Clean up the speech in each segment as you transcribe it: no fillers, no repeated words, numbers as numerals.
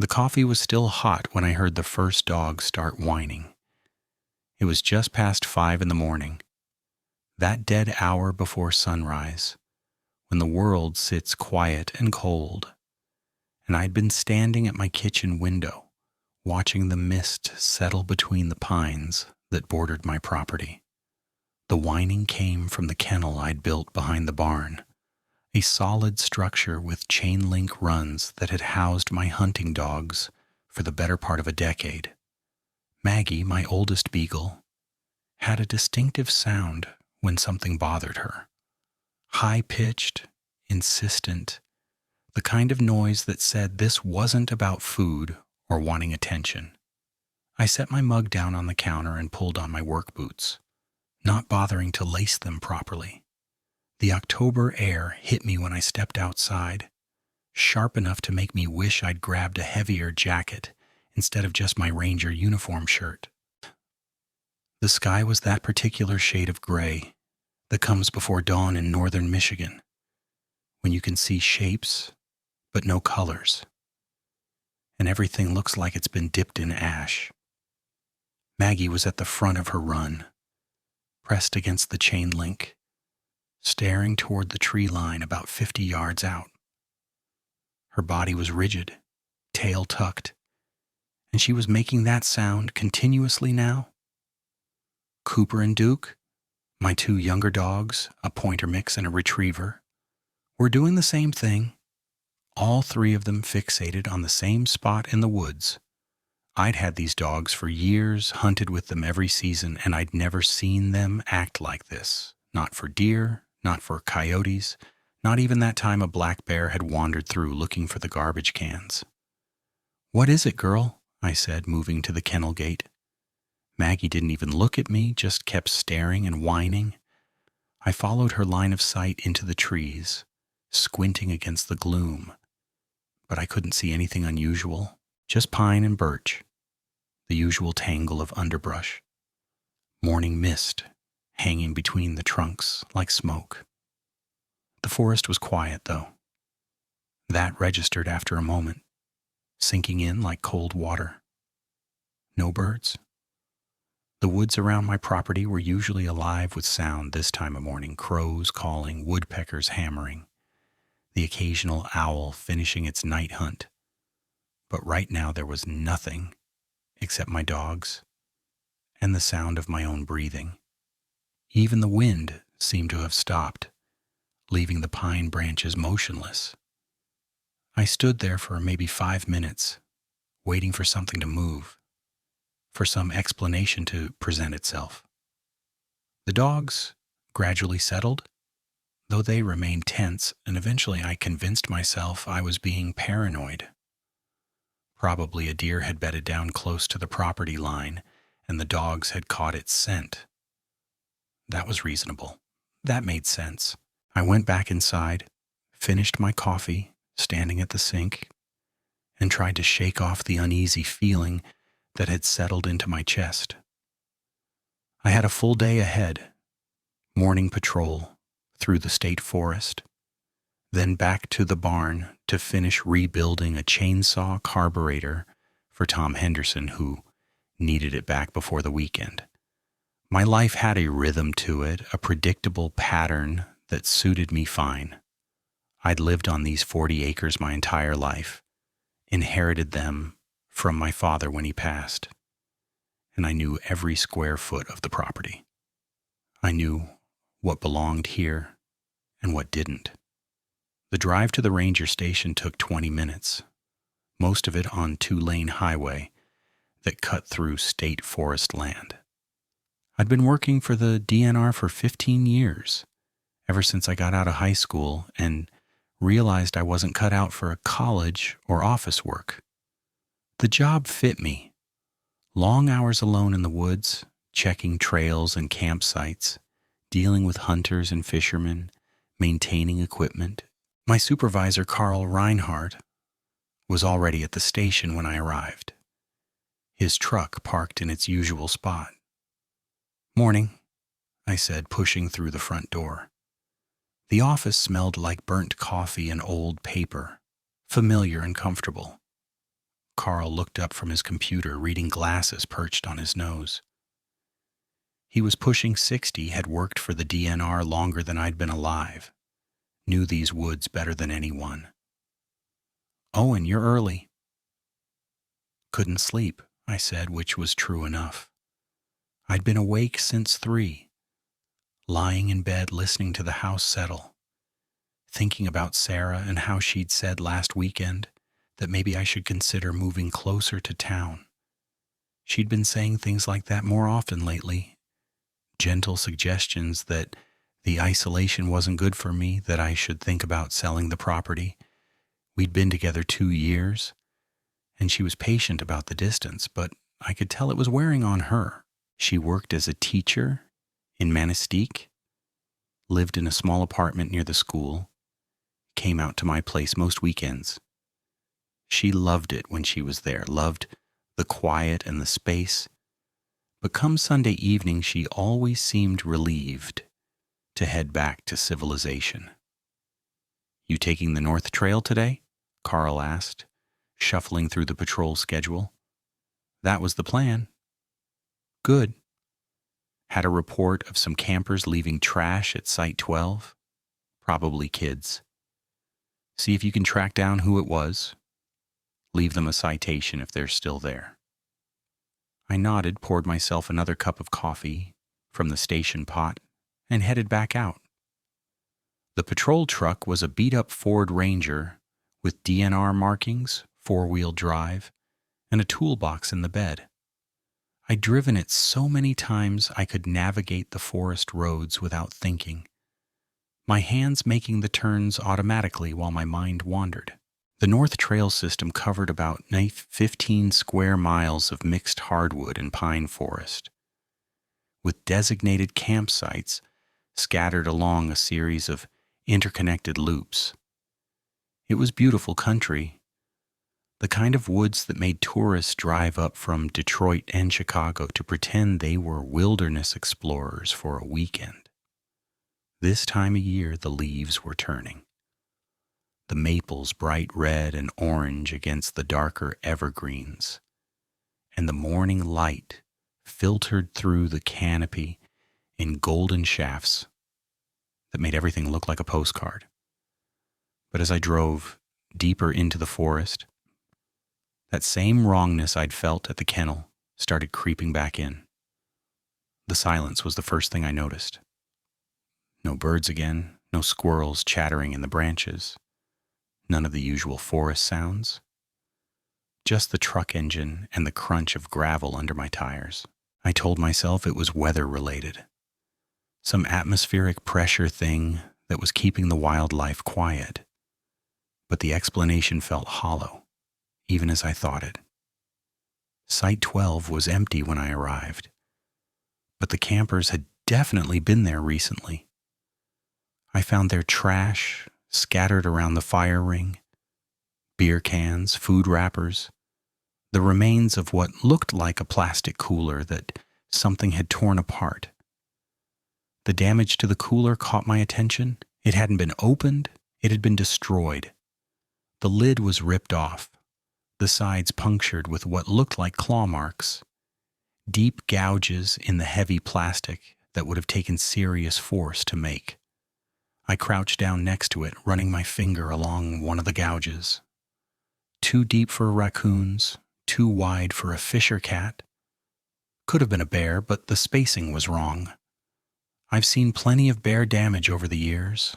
The coffee was still hot when I heard the first dog start whining. It was just past 5 in the morning, that dead hour before sunrise, when the world sits quiet and cold, and I'd been standing at my kitchen window, watching the mist settle between the pines that bordered my property. The whining came from the kennel I'd built behind the barn, a solid structure with chain-link runs that had housed my hunting dogs for the better part of a decade. Maggie, my oldest beagle, had a distinctive sound when something bothered her. High-pitched, insistent, the kind of noise that said this wasn't about food or wanting attention. I set my mug down on the counter and pulled on my work boots, not bothering to lace them properly. The October air hit me when I stepped outside, sharp enough to make me wish I'd grabbed a heavier jacket instead of just my ranger uniform shirt. The sky was that particular shade of gray that comes before dawn in northern Michigan, when you can see shapes but no colors, and everything looks like it's been dipped in ash. Maggie was at the front of her run, pressed against the chain link, staring toward the tree line about 50 yards out. Her body was rigid, tail tucked, and she was making that sound continuously now. Cooper and Duke, my two younger dogs, a pointer mix and a retriever, were doing the same thing, all three of them fixated on the same spot in the woods. I'd had these dogs for years, hunted with them every season, and I'd never seen them act like this. Not for deer, not for coyotes, not even that time a black bear had wandered through looking for the garbage cans. "What is it, girl?" I said, moving to the kennel gate. Maggie didn't even look at me, just kept staring and whining. I followed her line of sight into the trees, squinting against the gloom, but I couldn't see anything unusual, just pine and birch, the usual tangle of underbrush. Morning mist hanging between the trunks like smoke. The forest was quiet, though. That registered after a moment, sinking in like cold water. No birds. The woods around my property were usually alive with sound this time of morning, crows calling, woodpeckers hammering, the occasional owl finishing its night hunt. But right now there was nothing except my dogs and the sound of my own breathing. Even the wind seemed to have stopped, leaving the pine branches motionless. I stood there for maybe 5 minutes, waiting for something to move, for some explanation to present itself. The dogs gradually settled, though they remained tense, and eventually I convinced myself I was being paranoid. Probably a deer had bedded down close to the property line, and the dogs had caught its scent. That was reasonable. That made sense. I went back inside, finished my coffee, standing at the sink, and tried to shake off the uneasy feeling that had settled into my chest. I had a full day ahead. Morning patrol through the state forest, then back to the barn to finish rebuilding a chainsaw carburetor for Tom Henderson, who needed it back before the weekend. My life had a rhythm to it, a predictable pattern that suited me fine. I'd lived on these 40 acres my entire life, inherited them from my father when he passed, and I knew every square foot of the property. I knew what belonged here and what didn't. The drive to the ranger station took 20 minutes, most of it on 2-lane highway that cut through state forest land. I'd been working for the DNR for 15 years, ever since I got out of high school, and realized I wasn't cut out for a college or office work. The job fit me. Long hours alone in the woods, checking trails and campsites, dealing with hunters and fishermen, maintaining equipment. My supervisor, Carl Reinhardt, was already at the station when I arrived, his truck parked in its usual spot. "Morning," I said, pushing through the front door. The office smelled like burnt coffee and old paper, familiar and comfortable. Carl looked up from his computer, reading glasses perched on his nose. He was pushing 60, had worked for the DNR longer than I'd been alive, knew these woods better than anyone. "Owen, you're early." "Couldn't sleep," I said, which was true enough. I'd been awake since 3, lying in bed listening to the house settle, thinking about Sarah and how she'd said last weekend that maybe I should consider moving closer to town. She'd been saying things like that more often lately, gentle suggestions that the isolation wasn't good for me, that I should think about selling the property. We'd been together 2 years, and she was patient about the distance, but I could tell it was wearing on her. She worked as a teacher in Manistee, lived in a small apartment near the school, came out to my place most weekends. She loved it when she was there, loved the quiet and the space, but come Sunday evening she always seemed relieved to head back to civilization. "You taking the North Trail today?" Carl asked, shuffling through the patrol schedule. "That was the plan." "Good." "Had a report of some campers leaving trash at Site 12. Probably kids. See if you can track down who it was. Leave them a citation if they're still there." I nodded, poured myself another cup of coffee from the station pot, and headed back out. The patrol truck was a beat-up Ford Ranger with DNR markings, 4-wheel drive, and a toolbox in the bed. I'd driven it so many times I could navigate the forest roads without thinking, my hands making the turns automatically while my mind wandered. The North Trail system covered about 15 square miles of mixed hardwood and pine forest, with designated campsites scattered along a series of interconnected loops. It was beautiful country, the kind of woods that made tourists drive up from Detroit and Chicago to pretend they were wilderness explorers for a weekend. This time of year, the leaves were turning. The maples bright red and orange against the darker evergreens, and the morning light filtered through the canopy in golden shafts that made everything look like a postcard. But as I drove deeper into the forest, that same wrongness I'd felt at the kennel started creeping back in. The silence was the first thing I noticed. No birds again, no squirrels chattering in the branches, none of the usual forest sounds, just the truck engine and the crunch of gravel under my tires. I told myself it was weather-related, some atmospheric pressure thing that was keeping the wildlife quiet, but the explanation felt hollow, even as I thought it. Site 12 was empty when I arrived, but the campers had definitely been there recently. I found their trash scattered around the fire ring, beer cans, food wrappers, the remains of what looked like a plastic cooler that something had torn apart. The damage to the cooler caught my attention. It hadn't been opened, it had been destroyed. The lid was ripped off, the sides punctured with what looked like claw marks, deep gouges in the heavy plastic that would have taken serious force to make. I crouched down next to it, running my finger along one of the gouges. Too deep for raccoons, too wide for a fisher cat. Could have been a bear, but the spacing was wrong. I've seen plenty of bear damage over the years.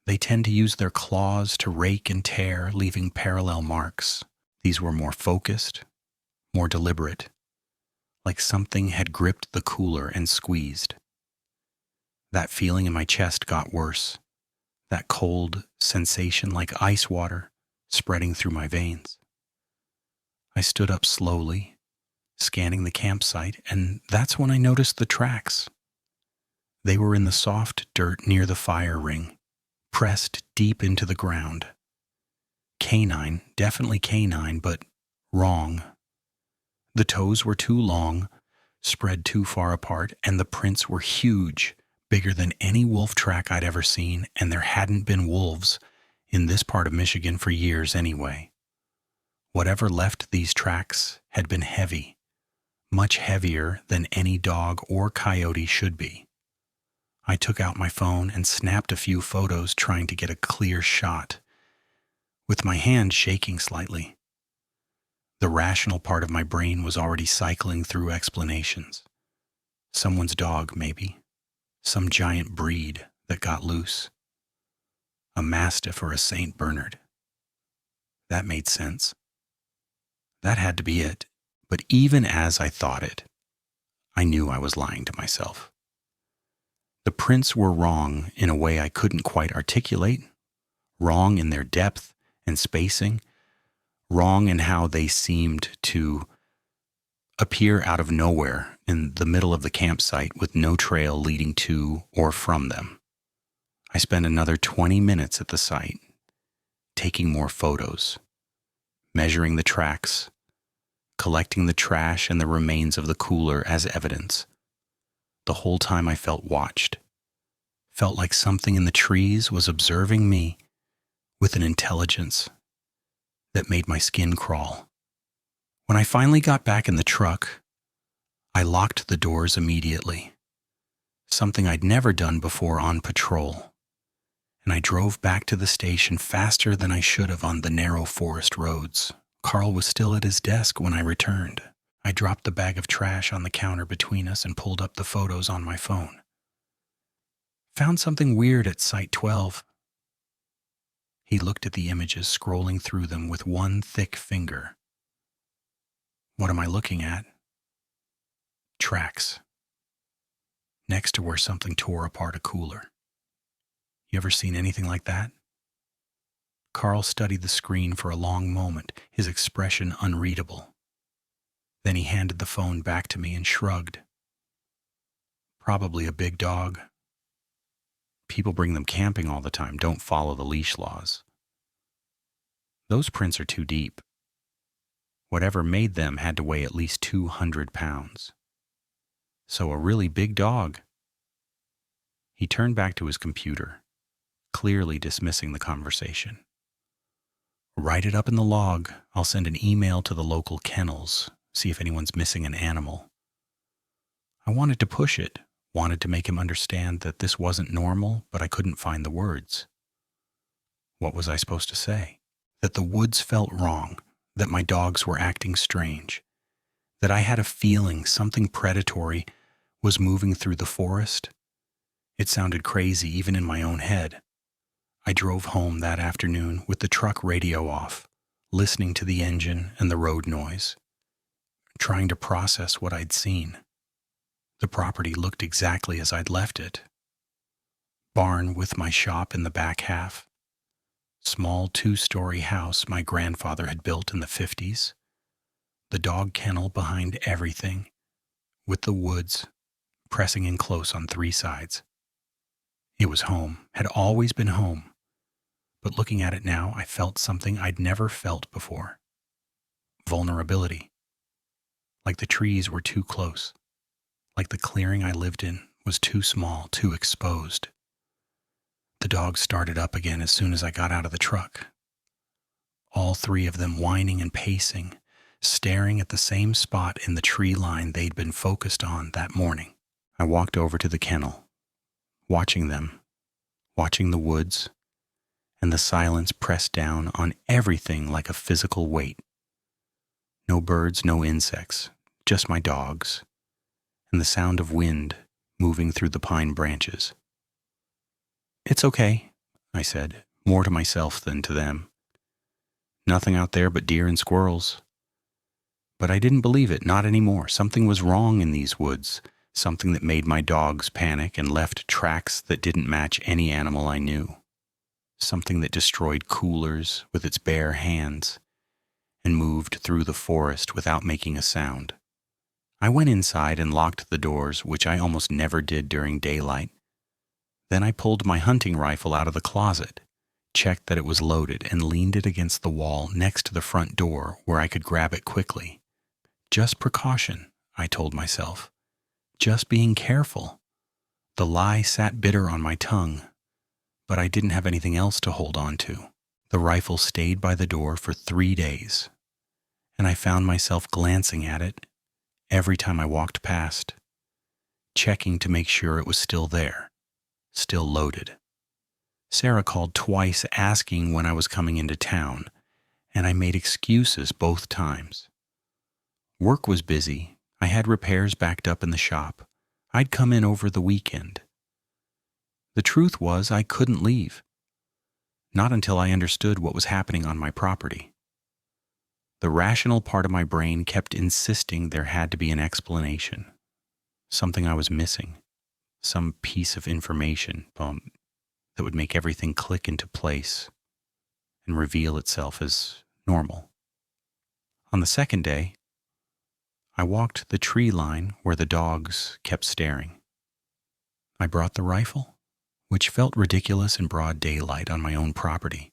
They tend to use their claws to rake and tear, leaving parallel marks. These were more focused, more deliberate, like something had gripped the cooler and squeezed. That feeling in my chest got worse, that cold sensation like ice water spreading through my veins. I stood up slowly, scanning the campsite, and that's when I noticed the tracks. They were in the soft dirt near the fire ring, pressed deep into the ground. Canine, definitely canine, but wrong. The toes were too long, spread too far apart, and the prints were huge, bigger than any wolf track I'd ever seen, and there hadn't been wolves in this part of Michigan for years anyway. Whatever left these tracks had been heavy, much heavier than any dog or coyote should be. I took out my phone and snapped a few photos trying to get a clear shot, with my hand shaking slightly. The rational part of my brain was already cycling through explanations. Someone's dog, maybe. Some giant breed that got loose. A Mastiff or a St. Bernard. That made sense. That had to be it, but even as I thought it, I knew I was lying to myself. The prints were wrong in a way I couldn't quite articulate, wrong in their depth and spacing, wrong in how they seemed to appear out of nowhere in the middle of the campsite with no trail leading to or from them. I spent another 20 minutes at the site, taking more photos, measuring the tracks, collecting the trash and the remains of the cooler as evidence. The whole time I felt watched, felt like something in the trees was observing me with an intelligence that made my skin crawl. When I finally got back in the truck, I locked the doors immediately, something I'd never done before on patrol, and I drove back to the station faster than I should have on the narrow forest roads. Carl was still at his desk when I returned. I dropped the bag of trash on the counter between us and pulled up the photos on my phone. Found something weird at Site 12. He looked at the images, scrolling through them with one thick finger. What am I looking at? Tracks. Next to where something tore apart a cooler. You ever seen anything like that? Carl studied the screen for a long moment, his expression unreadable. Then he handed the phone back to me and shrugged. Probably a big dog. People bring them camping all the time, don't follow the leash laws. Those prints are too deep. Whatever made them had to weigh at least 200 pounds. So a really big dog. He turned back to his computer, clearly dismissing the conversation. Write it up in the log. I'll send an email to the local kennels, see if anyone's missing an animal. I wanted to push it, wanted to make him understand that this wasn't normal, but I couldn't find the words. What was I supposed to say? That the woods felt wrong, that my dogs were acting strange, that I had a feeling something predatory was moving through the forest. It sounded crazy even in my own head. I drove home that afternoon with the truck radio off, listening to the engine and the road noise, trying to process what I'd seen. The property looked exactly as I'd left it. Barn with my shop in the back half. Small 2-story house my grandfather had built in the 50s. The dog kennel behind everything, with the woods pressing in close on 3 sides. It was home, had always been home. But looking at it now, I felt something I'd never felt before. Vulnerability. Like the trees were too close. Like the clearing I lived in was too small, too exposed. The dogs started up again as soon as I got out of the truck. All 3 of them whining and pacing, staring at the same spot in the tree line they'd been focused on that morning. I walked over to the kennel, watching them, watching the woods, and the silence pressed down on everything like a physical weight. No birds, no insects, just my dogs, and the sound of wind moving through the pine branches. It's okay, I said, more to myself than to them. Nothing out there but deer and squirrels. But I didn't believe it, not anymore. Something was wrong in these woods, something that made my dogs panic and left tracks that didn't match any animal I knew. Something that destroyed coolers with its bare hands and moved through the forest without making a sound. I went inside and locked the doors, which I almost never did during daylight. Then I pulled my hunting rifle out of the closet, checked that it was loaded, and leaned it against the wall next to the front door where I could grab it quickly. Just precaution, I told myself. Just being careful. The lie sat bitter on my tongue, but I didn't have anything else to hold on to. The rifle stayed by the door for 3 days. and I found myself glancing at it every time I walked past, checking to make sure it was still there, still loaded. Sarah called twice asking when I was coming into town, and I made excuses both times. Work was busy. I had repairs backed up in the shop. I'd come in over the weekend. The truth was I couldn't leave. Not until I understood what was happening on my property. The rational part of my brain kept insisting there had to be an explanation. Something I was missing. Some piece of information that would make everything click into place and reveal itself as normal. On the second day, I walked the tree line where the dogs kept staring. I brought the rifle, which felt ridiculous in broad daylight on my own property,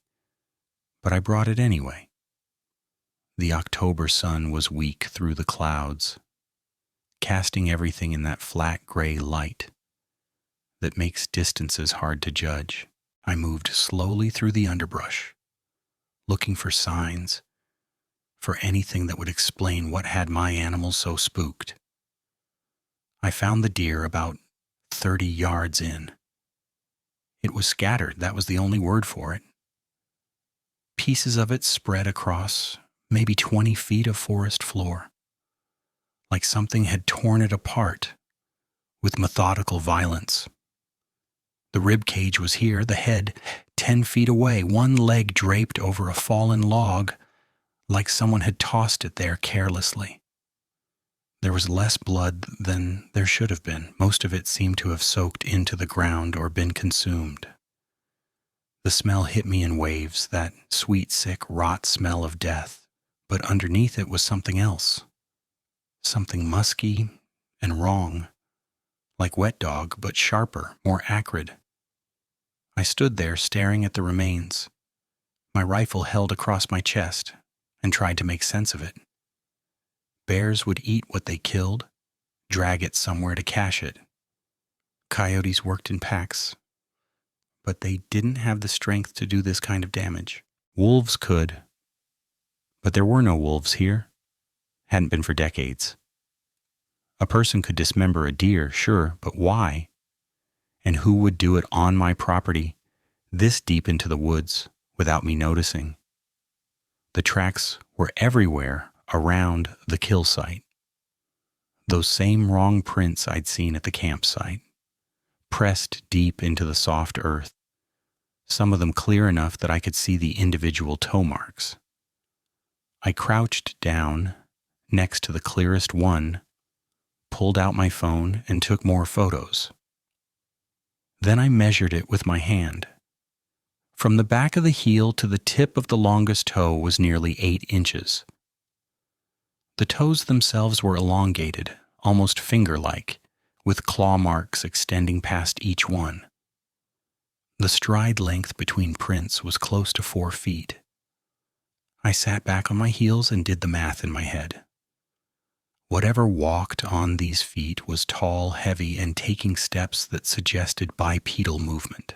but I brought it anyway. The October sun was weak through the clouds, casting everything in that flat gray light that makes distances hard to judge. I moved slowly through the underbrush, looking for signs, for anything that would explain what had my animals so spooked. I found the deer about 30 yards in. It was scattered, that was the only word for it. Pieces of it spread across maybe 20 feet of forest floor, like something had torn it apart with methodical violence. The rib cage was here, the head 10 feet away, one leg draped over a fallen log, like someone had tossed it there carelessly. There was less blood than there should have been. Most of it seemed to have soaked into the ground or been consumed. The smell hit me in waves, that sweet, sick, rot smell of death, but underneath it was something else. Something musky and wrong, like wet dog, but sharper, more acrid. I stood there staring at the remains, my rifle held across my chest, and tried to make sense of it. Bears would eat what they killed, drag it somewhere to cache it. Coyotes worked in packs, but they didn't have the strength to do this kind of damage. Wolves could, but there were no wolves here. Hadn't been for decades. A person could dismember a deer, sure, but why? And who would do it on my property, this deep into the woods, without me noticing? The tracks were everywhere around the kill site. Those same wrong prints I'd seen at the campsite, pressed deep into the soft earth, some of them clear enough that I could see the individual toe marks. I crouched down next to the clearest one, pulled out my phone, and took more photos. Then I measured it with my hand. From the back of the heel to the tip of the longest toe was nearly 8 inches. The toes themselves were elongated, almost finger-like, with claw marks extending past each one. The stride length between prints was close to 4 feet. I sat back on my heels and did the math in my head. Whatever walked on these feet was tall, heavy, and taking steps that suggested bipedal movement.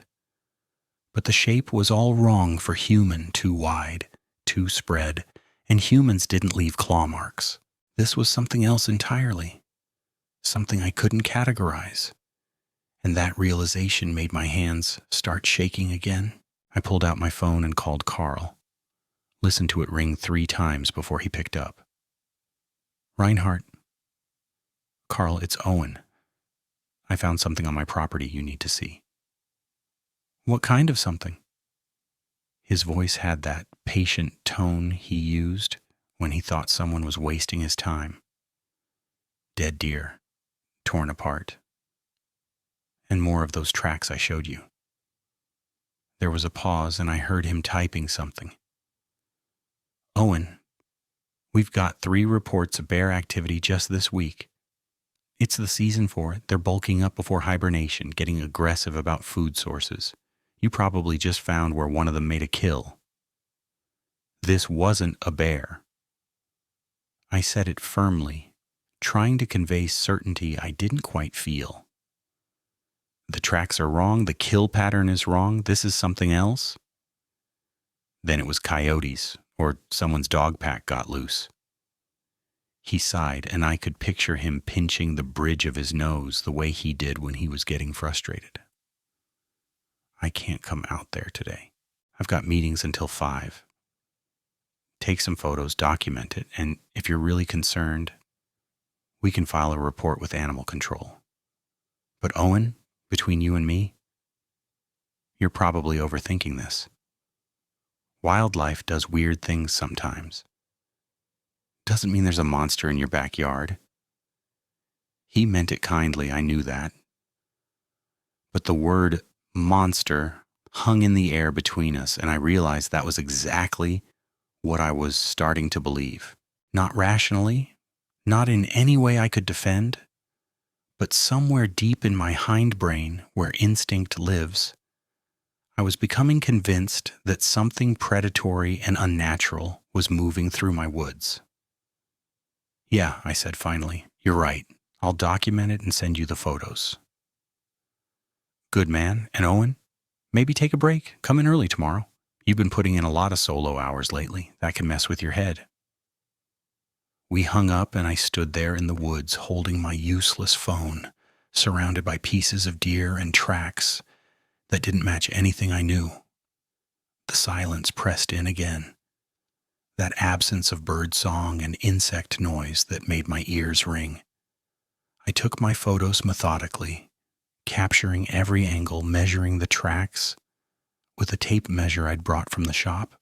But the shape was all wrong for human, too wide, too spread, and humans didn't leave claw marks. This was something else entirely, something I couldn't categorize. And that realization made my hands start shaking again. I pulled out my phone and called Carl. Listened to it ring 3 times before he picked up. Reinhardt. Carl, it's Owen. I found something on my property you need to see. What kind of something? His voice had that patient tone he used when he thought someone was wasting his time. Dead deer, torn apart, and more of those tracks I showed you. There was a pause and I heard him typing something. Owen, we've got 3 reports of bear activity just this week. It's the season for it. They're bulking up before hibernation, getting aggressive about food sources. You probably just found where one of them made a kill. This wasn't a bear. I said it firmly, trying to convey certainty I didn't quite feel. The tracks are wrong, the kill pattern is wrong, this is something else? Then it was coyotes, or someone's dog pack got loose. He sighed, and I could picture him pinching the bridge of his nose the way he did when he was getting frustrated. I can't come out there today. I've got meetings until 5. Take some photos, document it, and if you're really concerned, we can file a report with animal control. But Owen, between you and me, you're probably overthinking this. Wildlife does weird things sometimes. Doesn't mean there's a monster in your backyard. He meant it kindly, I knew that. But the word monster hung in the air between us, and I realized that was exactly what I was starting to believe. Not rationally, not in any way I could defend, but somewhere deep in my hindbrain, where instinct lives, I was becoming convinced that something predatory and unnatural was moving through my woods. Yeah, I said finally, you're right. I'll document it and send you the photos. Good man. And Owen, maybe take a break. Come in early tomorrow. You've been putting in a lot of solo hours lately. That can mess with your head. We hung up and I stood there in the woods holding my useless phone, surrounded by pieces of deer and tracks that didn't match anything I knew. The silence pressed in again. That absence of bird song and insect noise that made my ears ring. I took my photos methodically, capturing every angle, measuring the tracks with a tape measure I'd brought from the shop.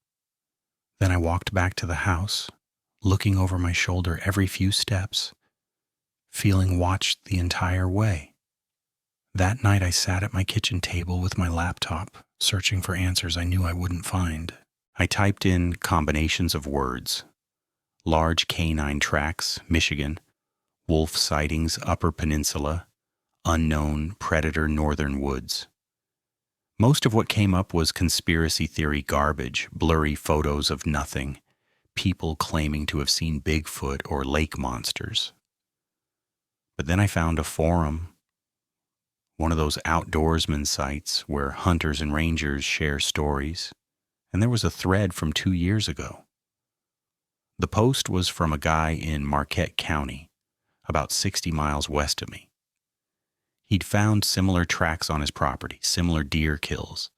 Then I walked back to the house, looking over my shoulder every few steps, feeling watched the entire way. That night I sat at my kitchen table with my laptop, searching for answers I knew I wouldn't find. I typed in combinations of words: large canine tracks, Michigan, wolf sightings, Upper Peninsula, unknown predator, northern woods. Most of what came up was conspiracy theory garbage, blurry photos of nothing, people claiming to have seen Bigfoot or lake monsters. But then I found a forum, one of those outdoorsman sites where hunters and rangers share stories, and there was a thread from 2 years ago. The post was from a guy in Marquette County, about 60 miles west of me. He'd found similar tracks on his property, similar deer kills.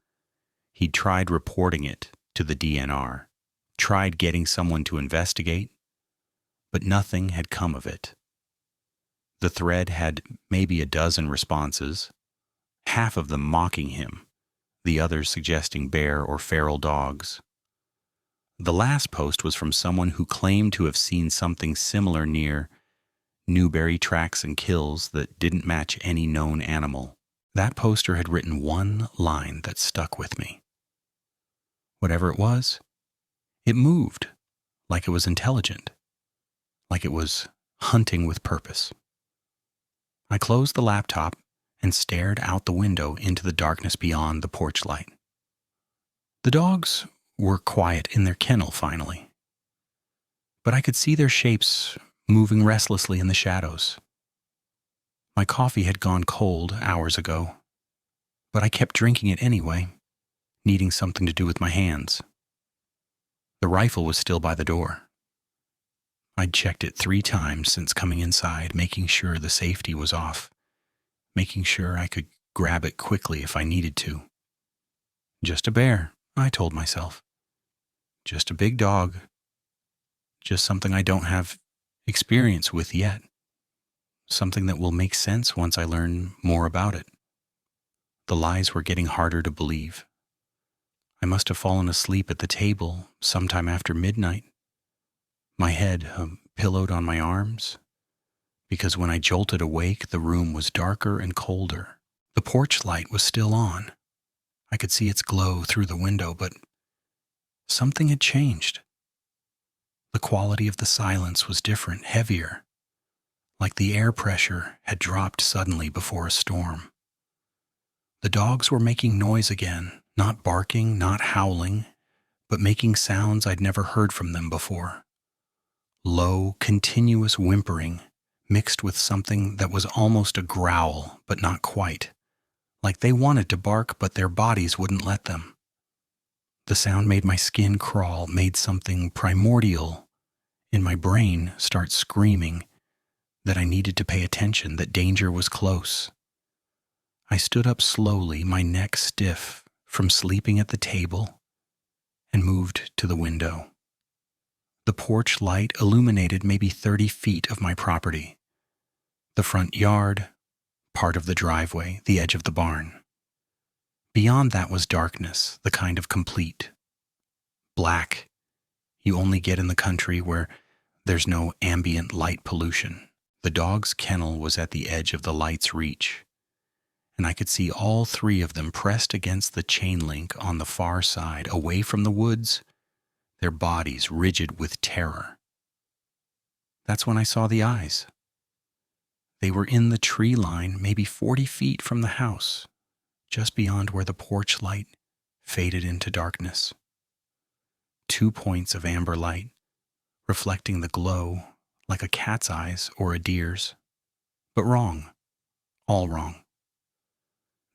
He'd tried reporting it to the DNR, tried getting someone to investigate, but nothing had come of it. The thread had maybe a dozen responses, half of them mocking him, the others suggesting bear or feral dogs. The last post was from someone who claimed to have seen something similar near Newberry tracks and kills that didn't match any known animal. That poster had written one line that stuck with me. Whatever it was, it moved, like it was intelligent, like it was hunting with purpose. I closed the laptop and stared out the window into the darkness beyond the porch light. The dogs were quiet in their kennel finally, but I could see their shapes moving restlessly in the shadows. My coffee had gone cold hours ago, but I kept drinking it anyway, needing something to do with my hands. The rifle was still by the door. I'd checked it 3 times since coming inside, making sure the safety was off, making sure I could grab it quickly if I needed to. Just a bear, I told myself. Just a big dog. Just something I don't have experience with yet. Something that will make sense once I learn more about it. The lies were getting harder to believe. I must have fallen asleep at the table sometime after midnight, my head pillowed on my arms, because when I jolted awake, the room was darker and colder. The porch light was still on. I could see its glow through the window, but something had changed. The quality of the silence was different, heavier, like the air pressure had dropped suddenly before a storm. The dogs were making noise again, not barking, not howling, but making sounds I'd never heard from them before. Low, continuous whimpering mixed with something that was almost a growl, but not quite, like they wanted to bark, but their bodies wouldn't let them. The sound made my skin crawl, made something primordial in my brain start screaming that I needed to pay attention, that danger was close. I stood up slowly, my neck stiff from sleeping at the table, and moved to the window. The porch light illuminated maybe 30 feet of my property. The front yard, part of the driveway, the edge of the barn. Beyond that was darkness, the kind of complete black you only get in the country where there's no ambient light pollution. The dog's kennel was at the edge of the light's reach, and I could see all three of them pressed against the chain link on the far side, away from the woods, their bodies rigid with terror. That's when I saw the eyes. They were in the tree line, maybe 40 feet from the house, just beyond where the porch light faded into darkness. 2 points of amber light, reflecting the glow like a cat's eyes or a deer's. But wrong. All wrong.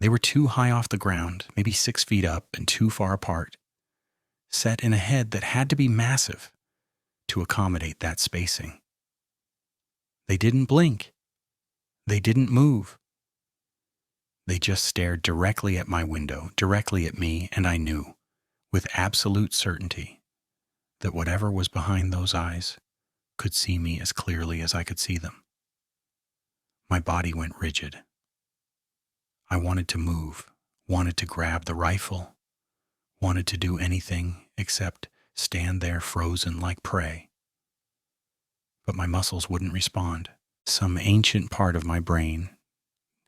They were too high off the ground, maybe 6 feet up and too far apart, set in a head that had to be massive to accommodate that spacing. They didn't blink. They didn't move. They just stared directly at my window, directly at me, and I knew, with absolute certainty, that whatever was behind those eyes could see me as clearly as I could see them. My body went rigid. I wanted to move, wanted to grab the rifle, wanted to do anything except stand there frozen like prey. But my muscles wouldn't respond. Some ancient part of my brain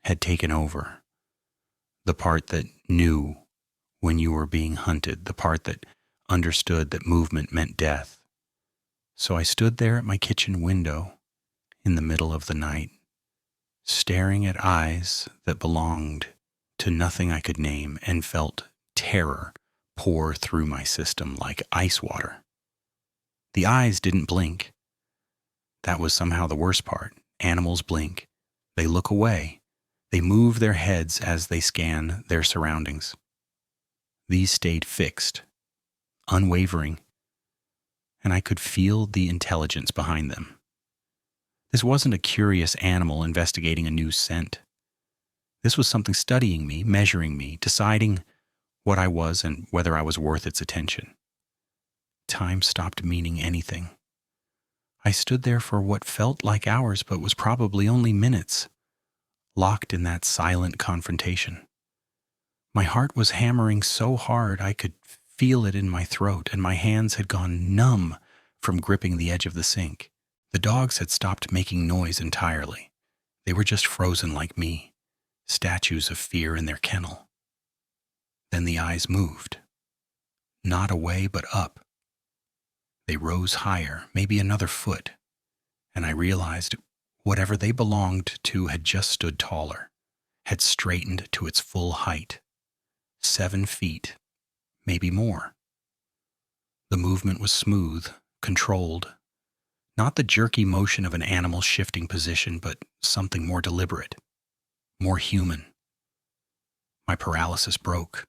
had taken over. The part that knew when you were being hunted, the part that understood that movement meant death. So I stood there at my kitchen window in the middle of the night, staring at eyes that belonged to nothing I could name, and felt terror pour through my system like ice water. The eyes didn't blink. That was somehow the worst part. Animals blink. They look away. They move their heads as they scan their surroundings. These stayed fixed, unwavering, and I could feel the intelligence behind them. This wasn't a curious animal investigating a new scent. This was something studying me, measuring me, deciding what I was and whether I was worth its attention. Time stopped meaning anything. I stood there for what felt like hours but was probably only minutes, locked in that silent confrontation. My heart was hammering so hard I could feel it in my throat, and my hands had gone numb from gripping the edge of the sink. The dogs had stopped making noise entirely. They were just frozen like me, statues of fear in their kennel. Then the eyes moved. Not away, but up. They rose higher, maybe another foot, and I realized whatever they belonged to had just stood taller, had straightened to its full height. 7 feet, maybe more. The movement was smooth, controlled, not the jerky motion of an animal shifting position, but something more deliberate, more human. My paralysis broke.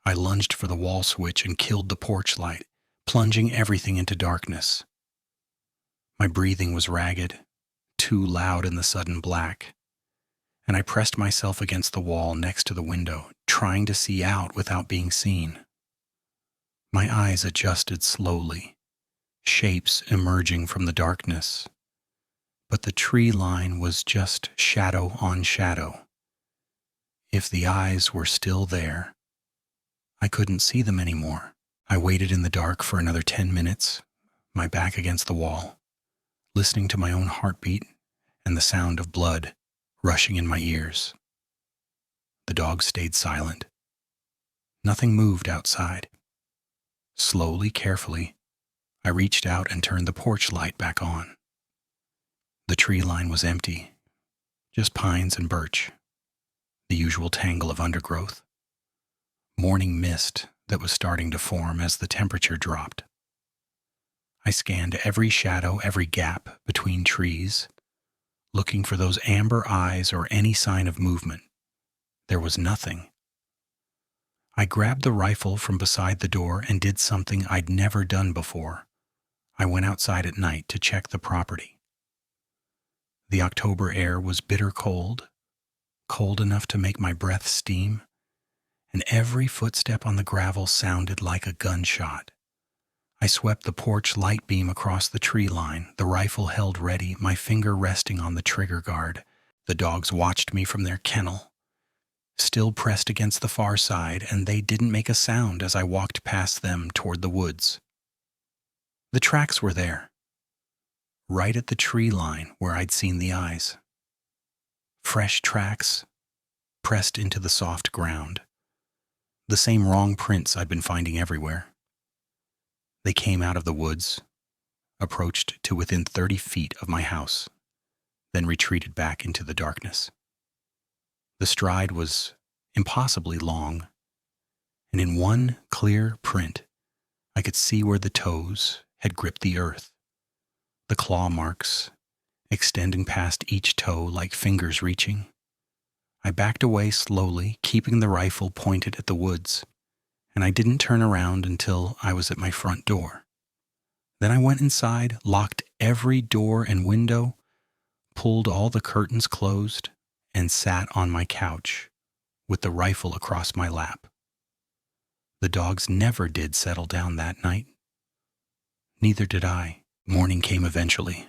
I lunged for the wall switch and killed the porch light, plunging everything into darkness. My breathing was ragged, too loud in the sudden black, and I pressed myself against the wall next to the window, trying to see out without being seen. My eyes adjusted slowly, shapes emerging from the darkness, but the tree line was just shadow on shadow. If the eyes were still there, I couldn't see them anymore. I waited in the dark for another 10 minutes, my back against the wall, listening to my own heartbeat and the sound of blood rushing in my ears. The dogs stayed silent. Nothing moved outside. Slowly, carefully, I reached out and turned the porch light back on. The tree line was empty, just pines and birch, the usual tangle of undergrowth. Morning mist that was starting to form as the temperature dropped. I scanned every shadow, every gap between trees, looking for those amber eyes or any sign of movement. There was nothing. I grabbed the rifle from beside the door and did something I'd never done before. I went outside at night to check the property. The October air was bitter cold, cold enough to make my breath steam, and every footstep on the gravel sounded like a gunshot. I swept the porch light beam across the tree line, the rifle held ready, my finger resting on the trigger guard. The dogs watched me from their kennel, still pressed against the far side, and they didn't make a sound as I walked past them toward the woods. The tracks were there, right at the tree line where I'd seen the eyes. Fresh tracks, pressed into the soft ground. The same wrong prints I'd been finding everywhere. They came out of the woods, approached to within 30 feet of my house, then retreated back into the darkness. The stride was impossibly long, and in one clear print, I could see where the toes had gripped the earth, the claw marks extending past each toe like fingers reaching. I backed away slowly, keeping the rifle pointed at the woods, and I didn't turn around until I was at my front door. Then I went inside, locked every door and window, pulled all the curtains closed, and sat on my couch with the rifle across my lap. The dogs never did settle down that night. Neither did I. Morning came eventually,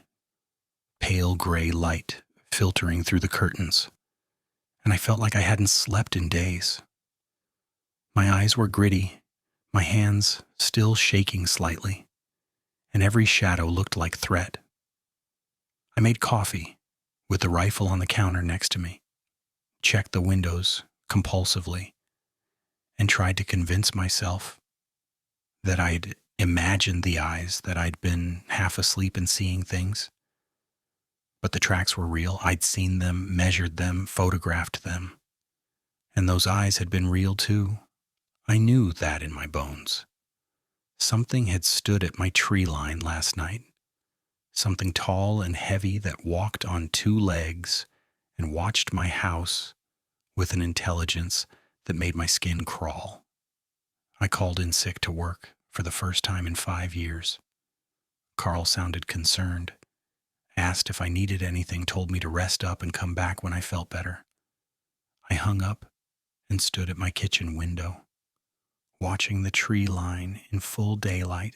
pale gray light filtering through the curtains, and I felt like I hadn't slept in days. My eyes were gritty, my hands still shaking slightly, and every shadow looked like threat. I made coffee, with the rifle on the counter next to me, checked the windows compulsively, and tried to convince myself that I'd imagined the eyes, that I'd been half asleep and seeing things. But the tracks were real. I'd seen them, measured them, photographed them. And those eyes had been real too. I knew that in my bones. Something had stood at my tree line last night. Something tall and heavy that walked on two legs and watched my house with an intelligence that made my skin crawl. I called in sick to work for the first time in 5 years. Carl sounded concerned, asked if I needed anything, told me to rest up and come back when I felt better. I hung up and stood at my kitchen window, watching the tree line in full daylight,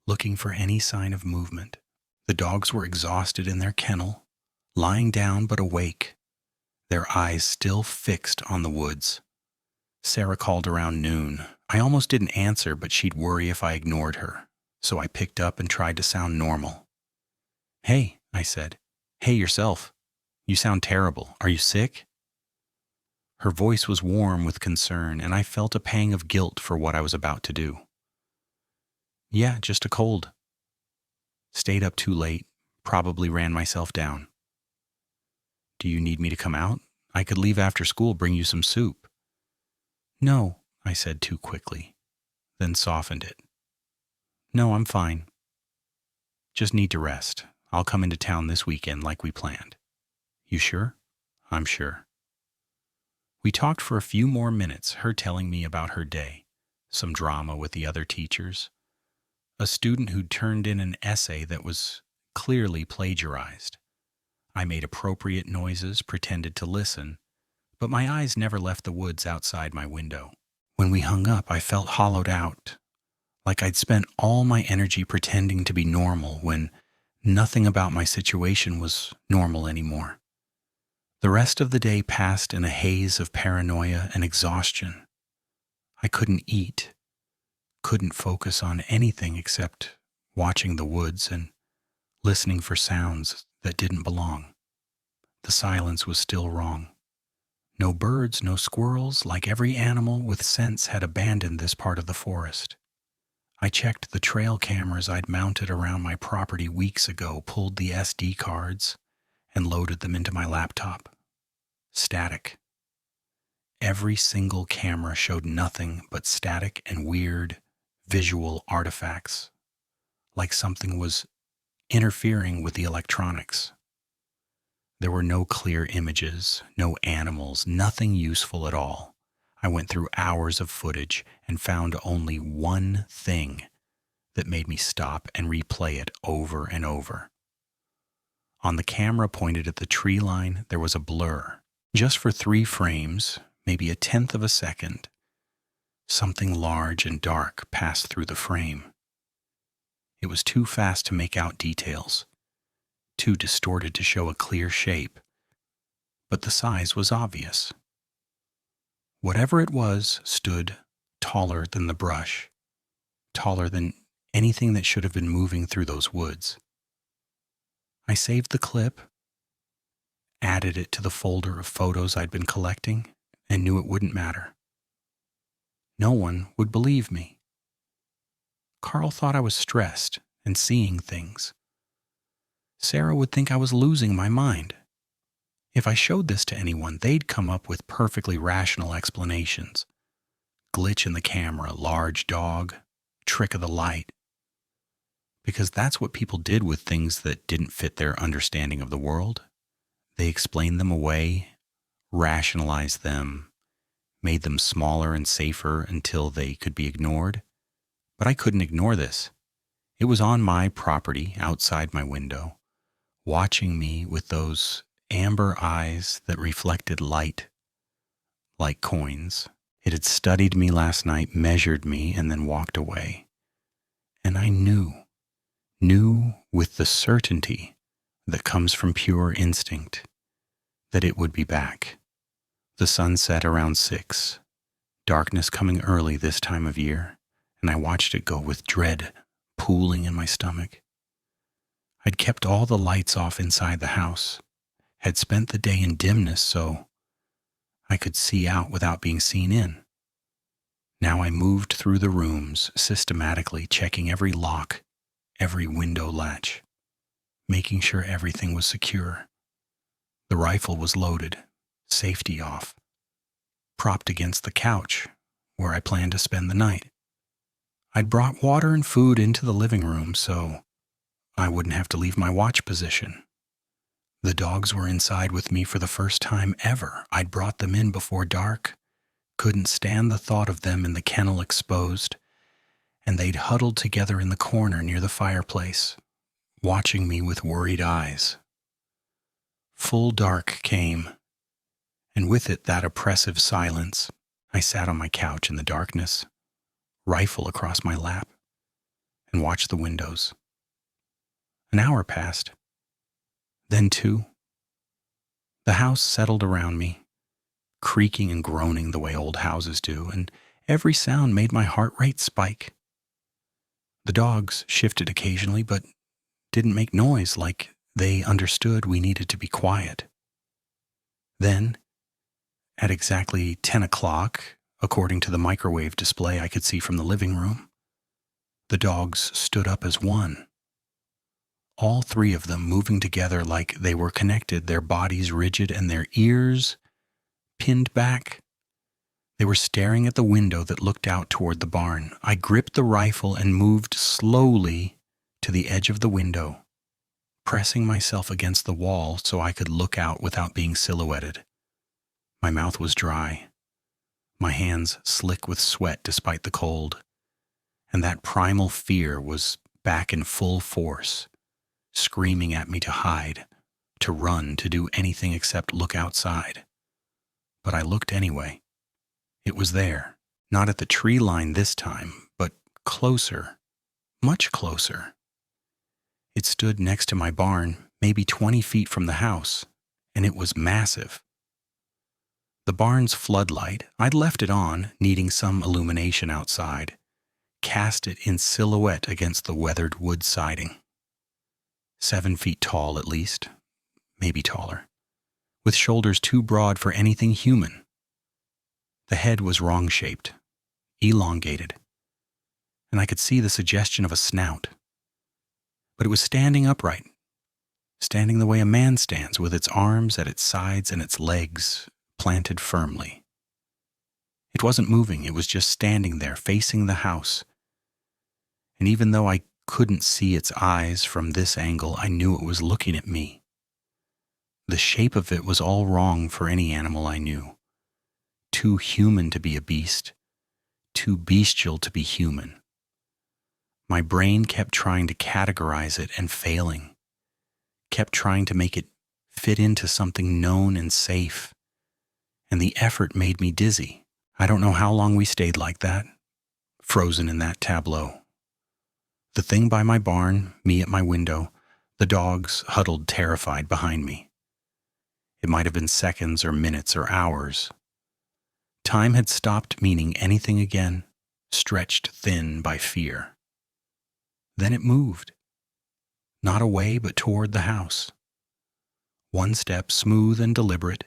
looking for any sign of movement. The dogs were exhausted in their kennel, lying down but awake, their eyes still fixed on the woods. Sarah called around noon. I almost didn't answer, but she'd worry if I ignored her, so I picked up and tried to sound normal. "Hey," I said. "Hey, yourself. You sound terrible. Are you sick?" Her voice was warm with concern, and I felt a pang of guilt for what I was about to do. "Yeah, just a cold. Stayed up too late, probably ran myself down." "Do you need me to come out? I could leave after school, bring you some soup." "No," I said too quickly, then softened it. "No, I'm fine. Just need to rest. I'll come into town this weekend like we planned." "You sure?" "I'm sure." We talked for a few more minutes, her telling me about her day, some drama with the other teachers, a student who'd turned in an essay that was clearly plagiarized. I made appropriate noises, pretended to listen, but my eyes never left the woods outside my window. When we hung up, I felt hollowed out, like I'd spent all my energy pretending to be normal when nothing about my situation was normal anymore. The rest of the day passed in a haze of paranoia and exhaustion. I couldn't eat, couldn't focus on anything except watching the woods and listening for sounds that didn't belong. The silence was still wrong. No birds, no squirrels, like every animal with sense had abandoned this part of the forest. I checked the trail cameras I'd mounted around my property weeks ago, pulled the SD cards, and loaded them into my laptop. Static. Every single camera showed nothing but static and weird visual artifacts, like something was interfering with the electronics. There were no clear images, no animals, nothing useful at all. I went through hours of footage and found only one thing that made me stop and replay it over and over. On the camera pointed at the tree line, there was a blur. Just for 3 frames, maybe a tenth of a second, something large and dark passed through the frame. It was too fast to make out details, too distorted to show a clear shape, but the size was obvious. Whatever it was stood taller than the brush, taller than anything that should have been moving through those woods. I saved the clip, added it to the folder of photos I'd been collecting, and knew it wouldn't matter. No one would believe me. Carl thought I was stressed and seeing things. Sarah would think I was losing my mind. If I showed this to anyone, they'd come up with perfectly rational explanations. Glitch in the camera, large dog, trick of the light. Because that's what people did with things that didn't fit their understanding of the world. They explained them away, rationalized them, made them smaller and safer until they could be ignored. But I couldn't ignore this. It was on my property, outside my window, watching me with those amber eyes that reflected light like coins. It had studied me last night, measured me, and then walked away. And I knew with the certainty that comes from pure instinct, that it would be back. The sun set around 6, darkness coming early this time of year, and I watched it go with dread pooling in my stomach. I'd kept all the lights off inside the house, had spent the day in dimness so I could see out without being seen in. Now I moved through the rooms, systematically checking every lock, every window latch, making sure everything was secure. The rifle was loaded, safety off, propped against the couch where I planned to spend the night. I'd brought water and food into the living room so I wouldn't have to leave my watch position. The dogs were inside with me for the first time ever. I'd brought them in before dark, couldn't stand the thought of them in the kennel exposed, and they'd huddled together in the corner near the fireplace, watching me with worried eyes. Full dark came, and with it that oppressive silence. I sat on my couch in the darkness, rifle across my lap, and watched the windows. An hour passed, then 2. The house settled around me, creaking and groaning the way old houses do, and every sound made my heart rate spike. The dogs shifted occasionally, but didn't make noise, like they understood we needed to be quiet. Then, at exactly 10 o'clock, according to the microwave display I could see from the living room, the dogs stood up as one. All 3 of them moving together like they were connected, their bodies rigid and their ears pinned back. They were staring at the window that looked out toward the barn. I gripped the rifle and moved slowly to the edge of the window, pressing myself against the wall so I could look out without being silhouetted. My mouth was dry, my hands slick with sweat despite the cold, and that primal fear was back in full force, screaming at me to hide, to run, to do anything except look outside. But I looked anyway. It was there, not at the tree line this time, but closer, much closer. It stood next to my barn, maybe 20 feet from the house, and it was massive. The barn's floodlight, I'd left it on, needing some illumination outside, cast it in silhouette against the weathered wood siding. 7 feet tall at least, maybe taller, with shoulders too broad for anything human. The head was wrong-shaped, elongated, and I could see the suggestion of a snout. But it was standing upright, standing the way a man stands, with its arms at its sides and its legs planted firmly. It wasn't moving, it was just standing there, facing the house. And even though I couldn't see its eyes from this angle, I knew it was looking at me. The shape of it was all wrong for any animal I knew. Too human to be a beast, too bestial to be human. My brain kept trying to categorize it and failing, kept trying to make it fit into something known and safe, and the effort made me dizzy. I don't know how long we stayed like that, frozen in that tableau. The thing by my barn, me at my window, the dogs huddled terrified behind me. It might have been seconds or minutes or hours. Time had stopped meaning anything again, stretched thin by fear. Then it moved, not away but toward the house. One step, smooth and deliberate,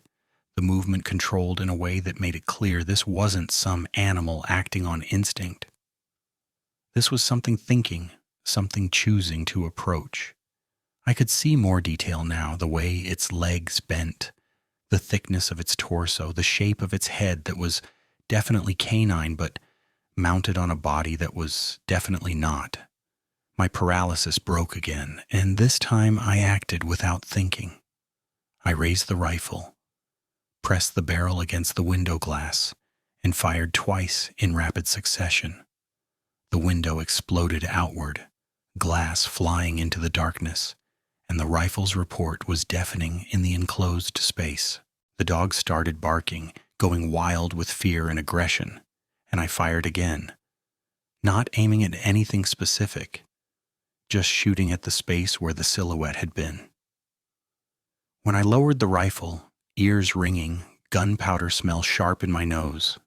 the movement controlled in a way that made it clear this wasn't some animal acting on instinct. This was something thinking, something choosing to approach. I could see more detail now, the way its legs bent, the thickness of its torso, the shape of its head that was definitely canine but mounted on a body that was definitely not. My paralysis broke again, and this time I acted without thinking. I raised the rifle, pressed the barrel against the window glass, and fired twice in rapid succession. The window exploded outward, glass flying into the darkness, and the rifle's report was deafening in the enclosed space. The dog started barking, going wild with fear and aggression, and I fired again, not aiming at anything specific, just shooting at the space where the silhouette had been. When I lowered the rifle, ears ringing, gunpowder smell sharp in my nose,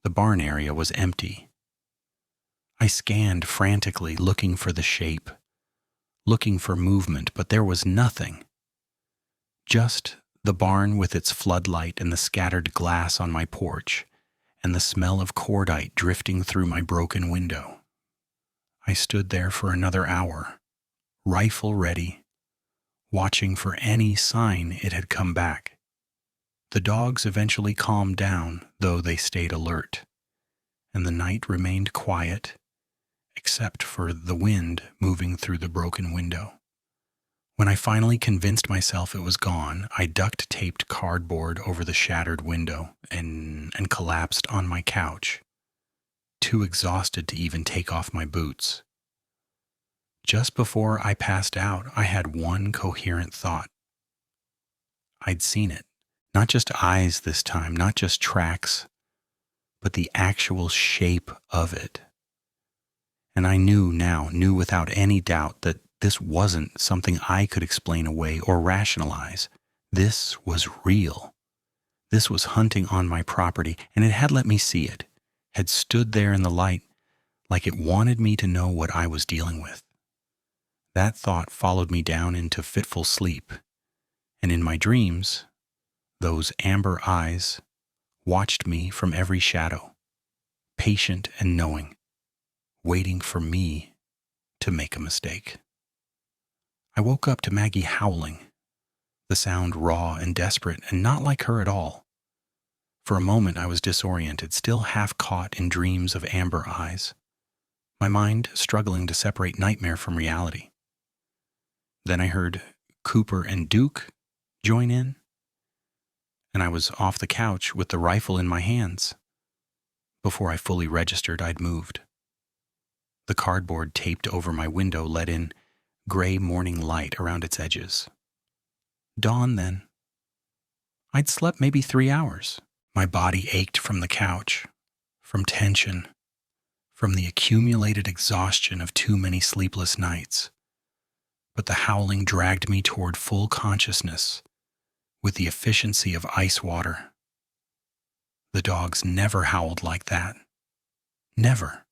the barn area was empty. I scanned frantically, looking for the shape, looking for movement, but there was nothing. Just the barn with its floodlight and the scattered glass on my porch, and the smell of cordite drifting through my broken window. I stood there for another hour, rifle ready, watching for any sign it had come back. The dogs eventually calmed down, though they stayed alert, and the night remained quiet, except for the wind moving through the broken window. When I finally convinced myself it was gone, I duct-taped cardboard over the shattered window and collapsed on my couch, too exhausted to even take off my boots. Just before I passed out, I had one coherent thought. I'd seen it. Not just eyes this time, not just tracks, but the actual shape of it. And I knew without any doubt that this wasn't something I could explain away or rationalize. This was real. This was hunting on my property, and it had let me see it, had stood there in the light like it wanted me to know what I was dealing with. That thought followed me down into fitful sleep, and in my dreams, those amber eyes watched me from every shadow, patient and knowing, waiting for me to make a mistake. I woke up to Maggie howling, the sound raw and desperate and not like her at all. For a moment I was disoriented, still half caught in dreams of amber eyes, my mind struggling to separate nightmare from reality. Then I heard Cooper and Duke join in, and I was off the couch with the rifle in my hands. Before I fully registered, I'd moved. The cardboard taped over my window let in gray morning light around its edges. Dawn then. I'd slept maybe 3 hours. My body ached from the couch, from tension, from the accumulated exhaustion of too many sleepless nights. But the howling dragged me toward full consciousness with the efficiency of ice water. The dogs never howled like that. Never.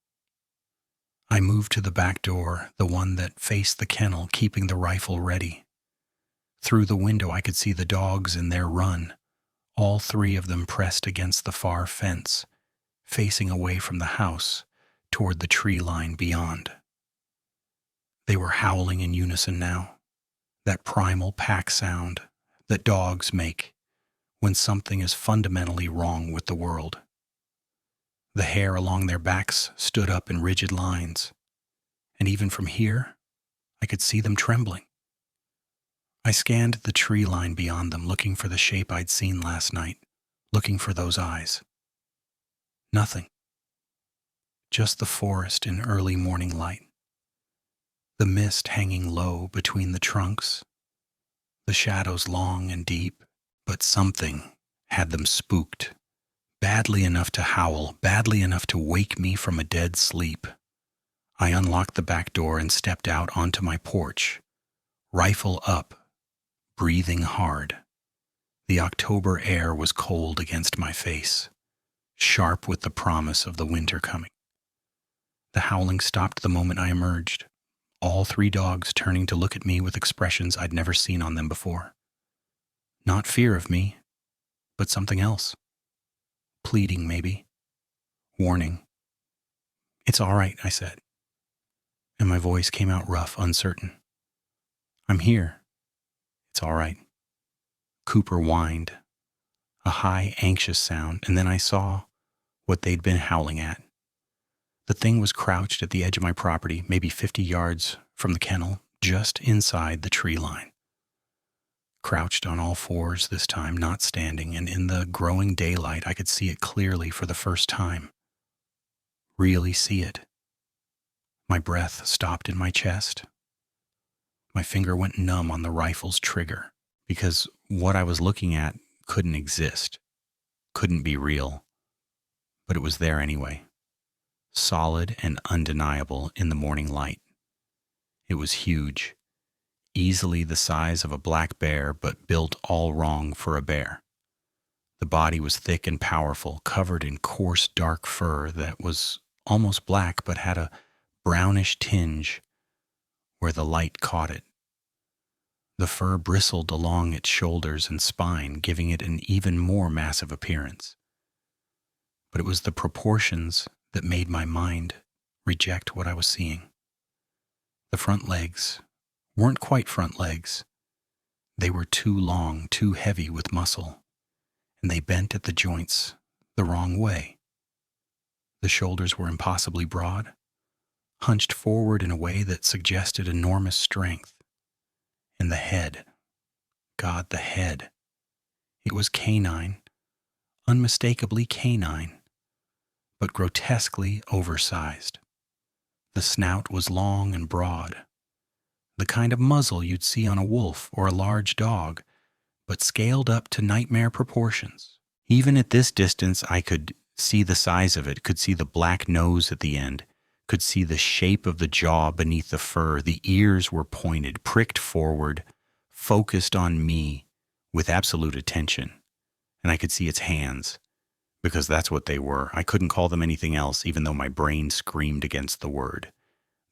I moved to the back door, the one that faced the kennel, keeping the rifle ready. Through the window I could see the dogs in their run, all 3 of them pressed against the far fence, facing away from the house toward the tree line beyond. They were howling in unison now, that primal pack sound that dogs make when something is fundamentally wrong with the world. The hair along their backs stood up in rigid lines, and even from here, I could see them trembling. I scanned the tree line beyond them, looking for the shape I'd seen last night, looking for those eyes. Nothing. just the forest in early morning light, the mist hanging low between the trunks, the shadows long and deep, but something had them spooked, badly enough to howl, badly enough to wake me from a dead sleep. I unlocked the back door and stepped out onto my porch, rifle up, breathing hard. The October air was cold against my face, sharp with the promise of the winter coming. The howling stopped the moment I emerged, all 3 dogs turning to look at me with expressions I'd never seen on them before. Not fear of me, but something else. Pleading, maybe. Warning. "It's all right," I said, and my voice came out rough, uncertain. "I'm here. It's all right." Cooper whined, a high, anxious sound, and then I saw what they'd been howling at. The thing was crouched at the edge of my property, maybe 50 yards from the kennel, just inside the tree line. Crouched on all 4s this time, not standing, and in the growing daylight I could see it clearly for the first time. Really see it. My breath stopped in my chest. My finger went numb on the rifle's trigger, because what I was looking at couldn't exist, couldn't be real, but it was there anyway, solid and undeniable in the morning light. It was huge, easily the size of a black bear, but built all wrong for a bear. The body was thick and powerful, covered in coarse dark fur that was almost black but had a brownish tinge where the light caught it. The fur bristled along its shoulders and spine, giving it an even more massive appearance. But it was the proportions that made my mind reject what I was seeing. The front legs weren't quite front legs. They were too long, too heavy with muscle, and they bent at the joints the wrong way. The shoulders were impossibly broad, hunched forward in a way that suggested enormous strength. And the head, God, the head. It was canine, unmistakably canine, but grotesquely oversized. The snout was long and broad, the kind of muzzle you'd see on a wolf or a large dog, but scaled up to nightmare proportions. Even at this distance, I could see the size of it, could see the black nose at the end, could see the shape of the jaw beneath the fur. The ears were pointed, pricked forward, focused on me with absolute attention. And I could see its hands, because that's what they were. I couldn't call them anything else, even though my brain screamed against the word.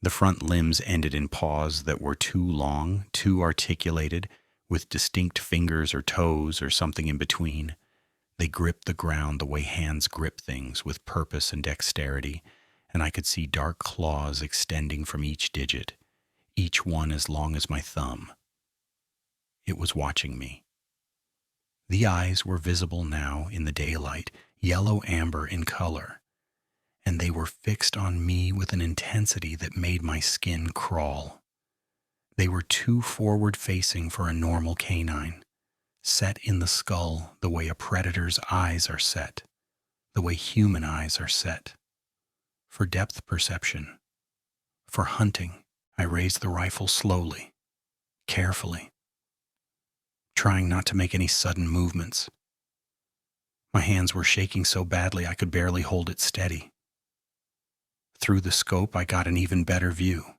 The front limbs ended in paws that were too long, too articulated, with distinct fingers or toes or something in between. They gripped the ground the way hands grip things, with purpose and dexterity, and I could see dark claws extending from each digit, each one as long as my thumb. It was watching me. The eyes were visible now in the daylight, yellow-amber in color, and they were fixed on me with an intensity that made my skin crawl. They were too forward-facing for a normal canine, set in the skull the way a predator's eyes are set, the way human eyes are set. For depth perception, for hunting, I raised the rifle slowly, carefully, trying not to make any sudden movements. My hands were shaking so badly I could barely hold it steady. Through the scope, I got an even better view.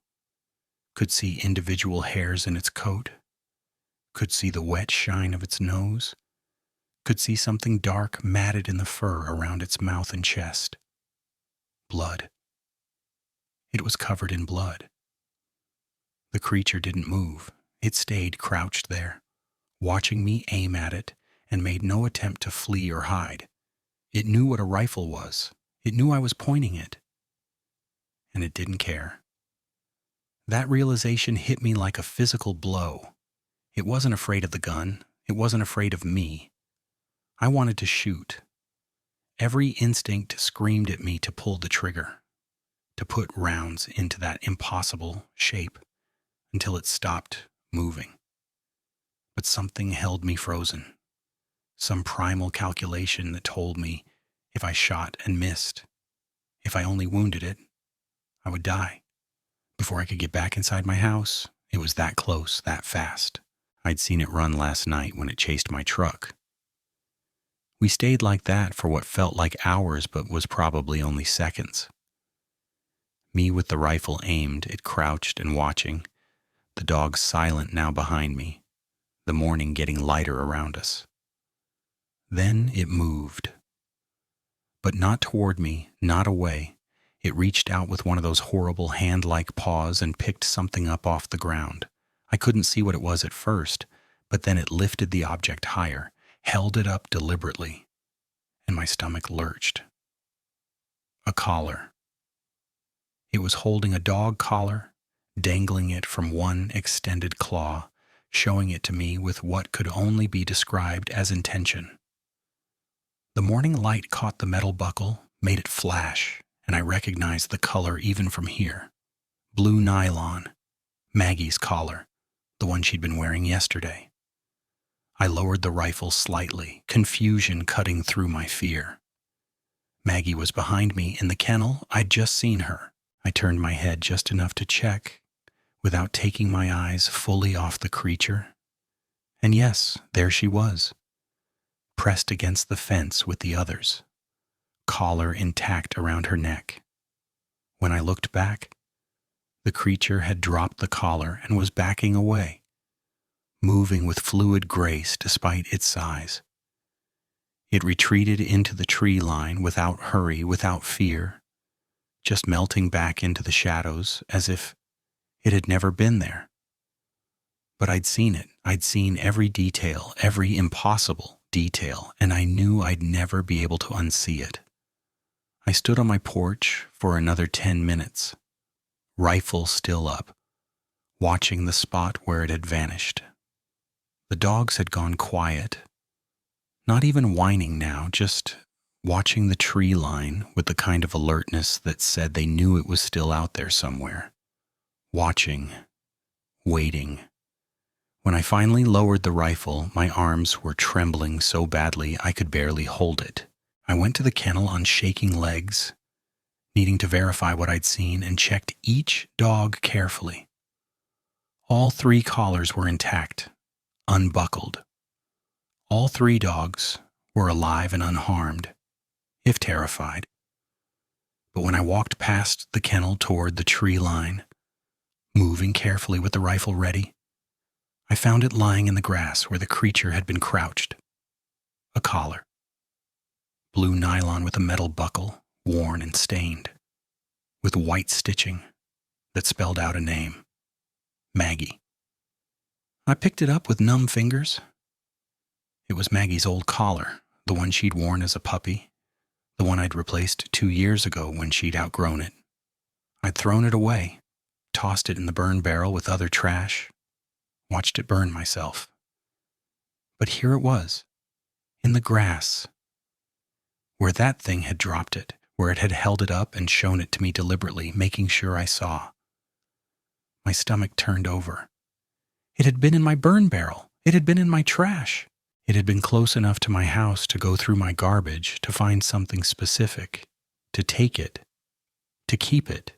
Could see individual hairs in its coat, could see the wet shine of its nose, could see something dark matted in the fur around its mouth and chest. Blood. It was covered in blood. The creature didn't move. It stayed crouched there, watching me aim at it, and made no attempt to flee or hide. It knew what a rifle was. It knew I was pointing it. And it didn't care. That realization hit me like a physical blow. It wasn't afraid of the gun. It wasn't afraid of me. I wanted to shoot. Every instinct screamed at me to pull the trigger, to put rounds into that impossible shape until it stopped moving. But something held me frozen. Some primal calculation that told me if I shot and missed, If I only wounded it, I would die. Before I could get back inside my house, it was that close, that fast. I'd seen it run last night when it chased my truck. We stayed like that for what felt like hours but was probably only seconds. Me with the rifle aimed, it crouched and watching, the dog silent now behind me, the morning getting lighter around us. Then it moved. But not toward me, not away. It reached out with one of those horrible hand-like paws and picked something up off the ground. I couldn't see what it was at first, but then it lifted the object higher, held it up deliberately, and my stomach lurched. A collar. It was holding a dog collar, dangling it from one extended claw, showing it to me with what could only be described as intention. The morning light caught the metal buckle, made it flash, and I recognized the color even from here. Blue nylon, Maggie's collar, the one she'd been wearing yesterday. I lowered the rifle slightly, confusion cutting through my fear. Maggie was behind me in the kennel. I'd just seen her. I turned my head just enough to check, without taking my eyes fully off the creature. And yes, there she was, pressed against the fence with the others, collar intact around her neck. When I looked back, the creature had dropped the collar and was backing away, moving with fluid grace despite its size. It retreated into the tree line without hurry, without fear, just melting back into the shadows as if it had never been there. But I'd seen it. I'd seen every detail, every impossible detail, and I knew I'd never be able to unsee it. I stood on my porch for another 10 minutes, rifle still up, watching the spot where it had vanished. The dogs had gone quiet, not even whining now, just watching the tree line with the kind of alertness that said they knew it was still out there somewhere. Watching, waiting. When I finally lowered the rifle, my arms were trembling so badly I could barely hold it. I went to the kennel on shaking legs, needing to verify what I'd seen, and checked each dog carefully. All 3 collars were intact, unbuckled. All 3 dogs were alive and unharmed, if terrified. But when I walked past the kennel toward the tree line, moving carefully with the rifle ready, I found it lying in the grass where the creature had been crouched. A collar. Blue nylon with a metal buckle, worn and stained, with white stitching that spelled out a name. Maggie. I picked it up with numb fingers. It was Maggie's old collar, the one she'd worn as a puppy, the one I'd replaced 2 years ago when she'd outgrown it. I'd thrown it away, tossed it in the burn barrel with other trash, watched it burn myself. But here it was, in the grass, where that thing had dropped it, where it had held it up and shown it to me deliberately, making sure I saw. My stomach turned over. It had been in my burn barrel. It had been in my trash. It had been close enough to my house to go through my garbage to find something specific, to take it, to keep it,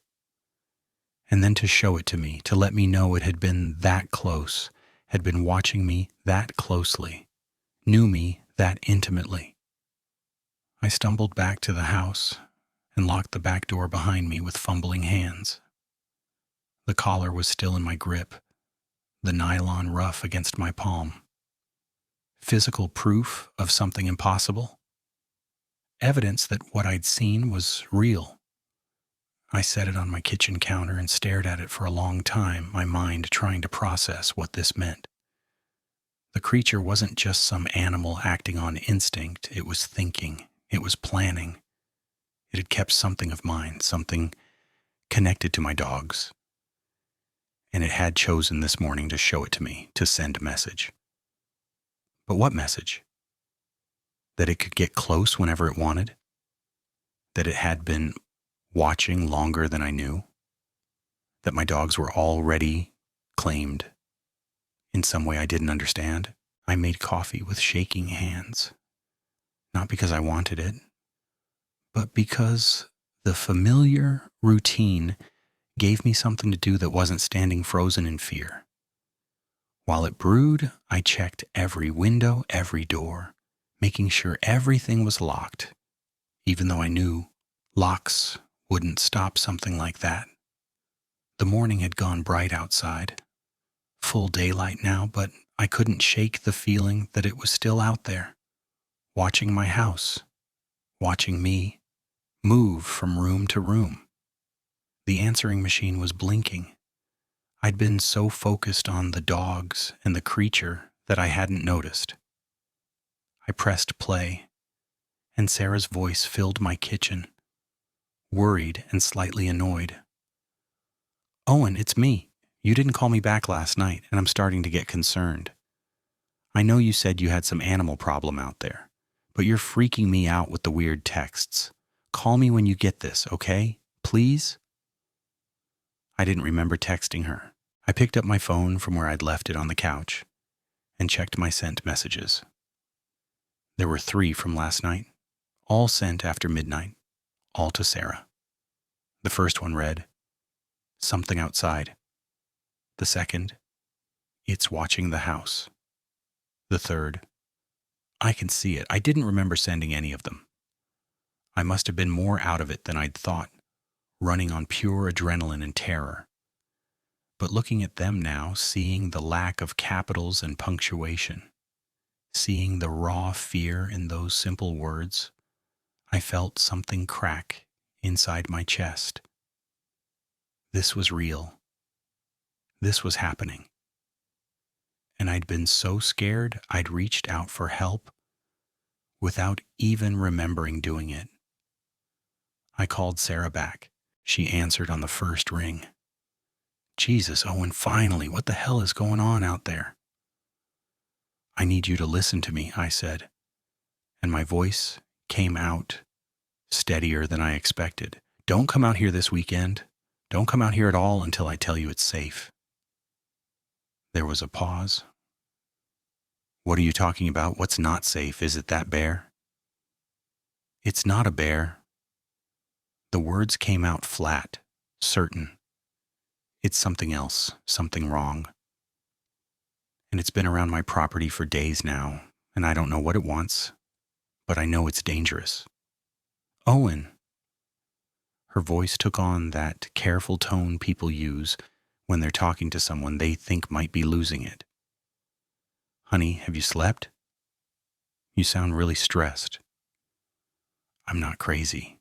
and then to show it to me, to let me know it had been that close, had been watching me that closely, knew me that intimately. I stumbled back to the house and locked the back door behind me with fumbling hands. The collar was still in my grip, the nylon rough against my palm. Physical proof of something impossible. Evidence that what I'd seen was real. I set it on my kitchen counter and stared at it for a long time, my mind trying to process what this meant. The creature wasn't just some animal acting on instinct. It was thinking. It was planning. It had kept something of mine, something connected to my dogs. And it had chosen this morning to show it to me, to send a message. But what message? That it could get close whenever it wanted? That it had been watching longer than I knew? That my dogs were already claimed in some way I didn't understand? I made coffee with shaking hands. Not because I wanted it, but because The familiar routine gave me something to do that wasn't standing frozen in fear. While it brewed, I checked every window, every door, making sure everything was locked, even though I knew locks wouldn't stop something like that. The morning had gone bright outside, full daylight now, but I couldn't shake the feeling that it was still out there, watching my house, watching me move from room to room. The answering machine was blinking. I'd been so focused on the dogs and the creature that I hadn't noticed. I pressed play, and Sarah's voice filled my kitchen, worried and slightly annoyed. "Owen, it's me. You didn't call me back last night, and I'm starting to get concerned. I know you said you had some animal problem out there, but you're freaking me out with the weird texts. Call me when you get this, okay? Please?" I didn't remember texting her. I picked up my phone from where I'd left it on the couch and checked my sent messages. There were 3 from last night, all sent after midnight, all to Sarah. The first one read, "Something outside." The second, "It's watching the house." The third, "I can see it." I didn't remember sending any of them. I must have been more out of it than I'd thought, running on pure adrenaline and terror. But looking at them now, seeing the lack of capitals and punctuation, seeing the raw fear in those simple words, I felt something crack inside my chest. This was real. This was happening. And I'd been so scared I'd reached out for help without even remembering doing it. I called Sarah back. She answered on the first ring. "Jesus, Owen, finally, what the hell is going on out there?" "I need you to listen to me," I said, and my voice came out steadier than I expected. "Don't come out here this weekend. Don't come out here at all until I tell you it's safe." There was a pause. "What are you talking about? What's not safe? Is it that bear?" "It's not a bear." The words came out flat, certain. "It's something else, something wrong. And it's been around my property for days now, and I don't know what it wants, but I know it's dangerous." "Owen." Her voice took on that careful tone people use when they're talking to someone they think might be losing it. "Honey, have you slept? You sound really stressed." "I'm not crazy."